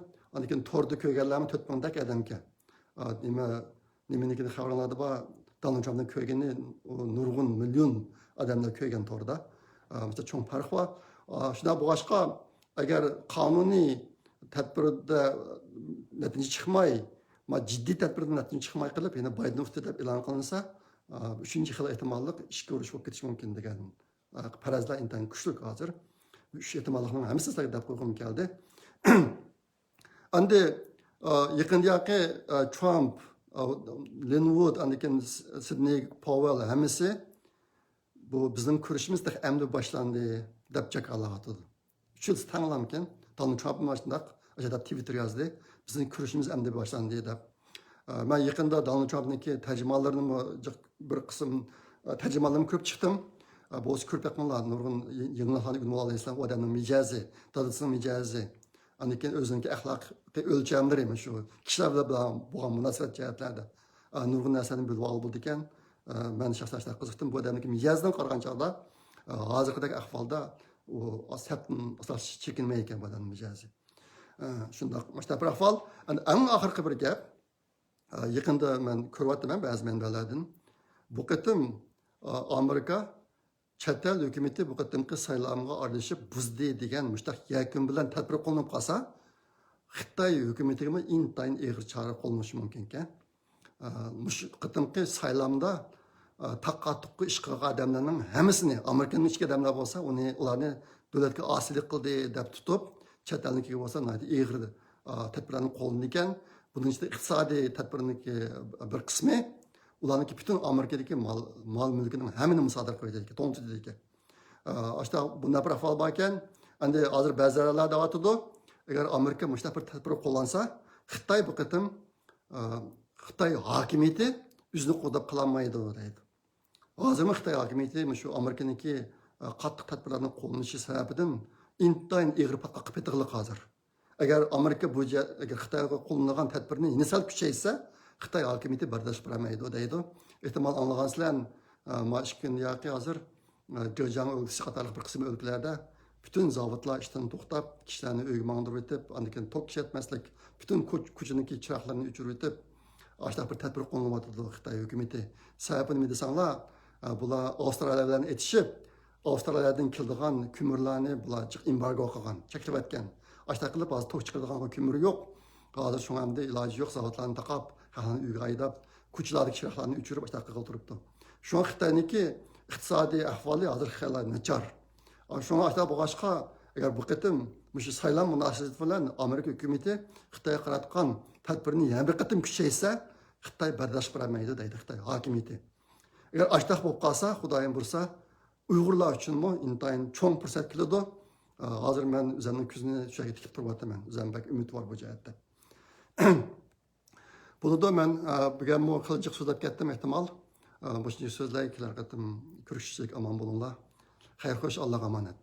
lekin to'rda ko'rganlarmi 4000 dak odam ekan. Nimanikini xabarlarda bor, Donald Trumpning ko'rgani nurg'un million odamlar ko'rgan to'rda. Bitta cho'ng farq bor. Shunday bo'lg'achqa, agar qonuniy tadbirda natija chiqmay, jiddiy tadbirda natija chiqmay qilib, yana Biden ustida deb e'lon qilinsa, uchinchi xil ehtimollik ishga urush bo'lib ketishi mumkin degan farazlar intayin kuchli hozir. Shu ehtimollarning hammasi sizlarga deb qo'ygim keldi. Endi yaqindagi Trump, Linwood, andikin Sidney Powell hammasi bu bizim kurishimiz endi boshlandi deb jakalatdi. 3 yil tanlamken Donald Trump başında acaba Twitter yazdı. Bizim kurishimiz endi boshlandi deb. Ben yaqinda Donald Trump'niki tercümalarını bir kısım tercümalarını ko'p chiqdim. Bu ko'p yaqinlar nurg'un yig'inlarni ünvan alaysan, o adamning mijozi, dadasining mijozi. Andikin o'ziniki axloqiy o'lchamlari shu kishilar bilan bo'lgan munosabat jihatlarda nurg'un narsani bilib oldi ekan. Ben shaxsan qiziqdim. Bu odamniki mijozidan qaragan chog'da hozirgidek ahvolda u asabdan asos chekinmay ekan bu odamning mijozi. Shundoq mana bir ahvol. Eng oxirgi bir gap. Yaqinda men ko'ryapman ba'zi manbalardan. Bu qatim Amerika chet el hukumati bu qatimki saylovga aralashib buzdi degan mushtaq yakun bilan tadbir qilinib qolsa, Xitoy hukumatiga intayin og'ir chora qo'llanishi mumkin ekan. Mush qatimki saylovda taqqa-tuqqi ish qilgan odamlarning hammasini Amerikaning ichki odamlar bo'lsa, ularni davlatga osiylik qildi deb tutib, chet elnikiga bo'lsa, og'ir tadbirlarni qo'llagan ekan. Bunun işte iqtisadi tadbirniki bir qismi ularniki bütün Amerikadagi mal mulkining hammani musodara qildi ekan, to'ntidi ekan. Ashta bunday bir ahvol bor ekan. Endi hozir ba'zi joylarda deyotdi, agar Amerika mushta bir tadbir qo'llansa, Xitoy bu qatim Xitoy hokimiyati o'zini qo'llab qololmaydi deydi. Hozirmi Xitoy hokimiyati shu Amerikaniki qattiq tadbirlarni qo'llanishi sababidan intayin og'ir patqa qilib ketdilar hozir. Agar Amerika bu agar Xitoyga qo'llangan tadbirni nisal kuchaysa, Xitoy hokimiyati bardosh bermaydi deydi. Ehtimol anlagansizlar, mashkin yoki hozir Zhejiang o'lkasi qatorli bir qism o'lkalarda bütün zavodlar ishdan to'xtab, kishilarni uyga mangdirib o'tib, andikin tok ketmaslik, bütün ko'chaniki chiroqlarni o'chirib o'tib, ashta bir tadbir qo'llanmoqda Xitoy hukumati. Sababini nima desanglar, bular Avstraliya bilan etishib, Avstraliyadan keladigan ko'mirlarni bular embargo qilgan, cheklab o'tgan. Ashta qilib hozir tok chiqadigan ko'mir yo'q. Hozir shunga ham iloji yo'q, zavodlarni taqab, xalqni uyga haydab, ko'chalardagi chiroqlarni o'chirib ashta qilib turibdi. Shunga Xitoyniki iqtisodiy ahvoli hozir xeyli nachar. Shunga ashta bo'lg'achqa, agar bu qatim shu saylov munosabati bilan Amerika hukumati Xitoyga qaratgan tadbirni yana bir qatim kuchaysa, Xitoy bardosh bermaydi deydi Xitoy hokimiyati. Agar ashta bo'lib qolsa, Xudoyim bo'lsa, Uyg'urlar uchunmi intayin cho'ng fursat keladi. Hozir men o'zimning ko'zini shuga tikib turibman. O'zim bak umid bor bu jihatda. Bunda men bugun bu qiljiq so'zlab ketdim ehtimol. Bu so'zlar kelar qatim ko'rishsak omon bo'linglar. Xayr xo'sh, Allohga omonat.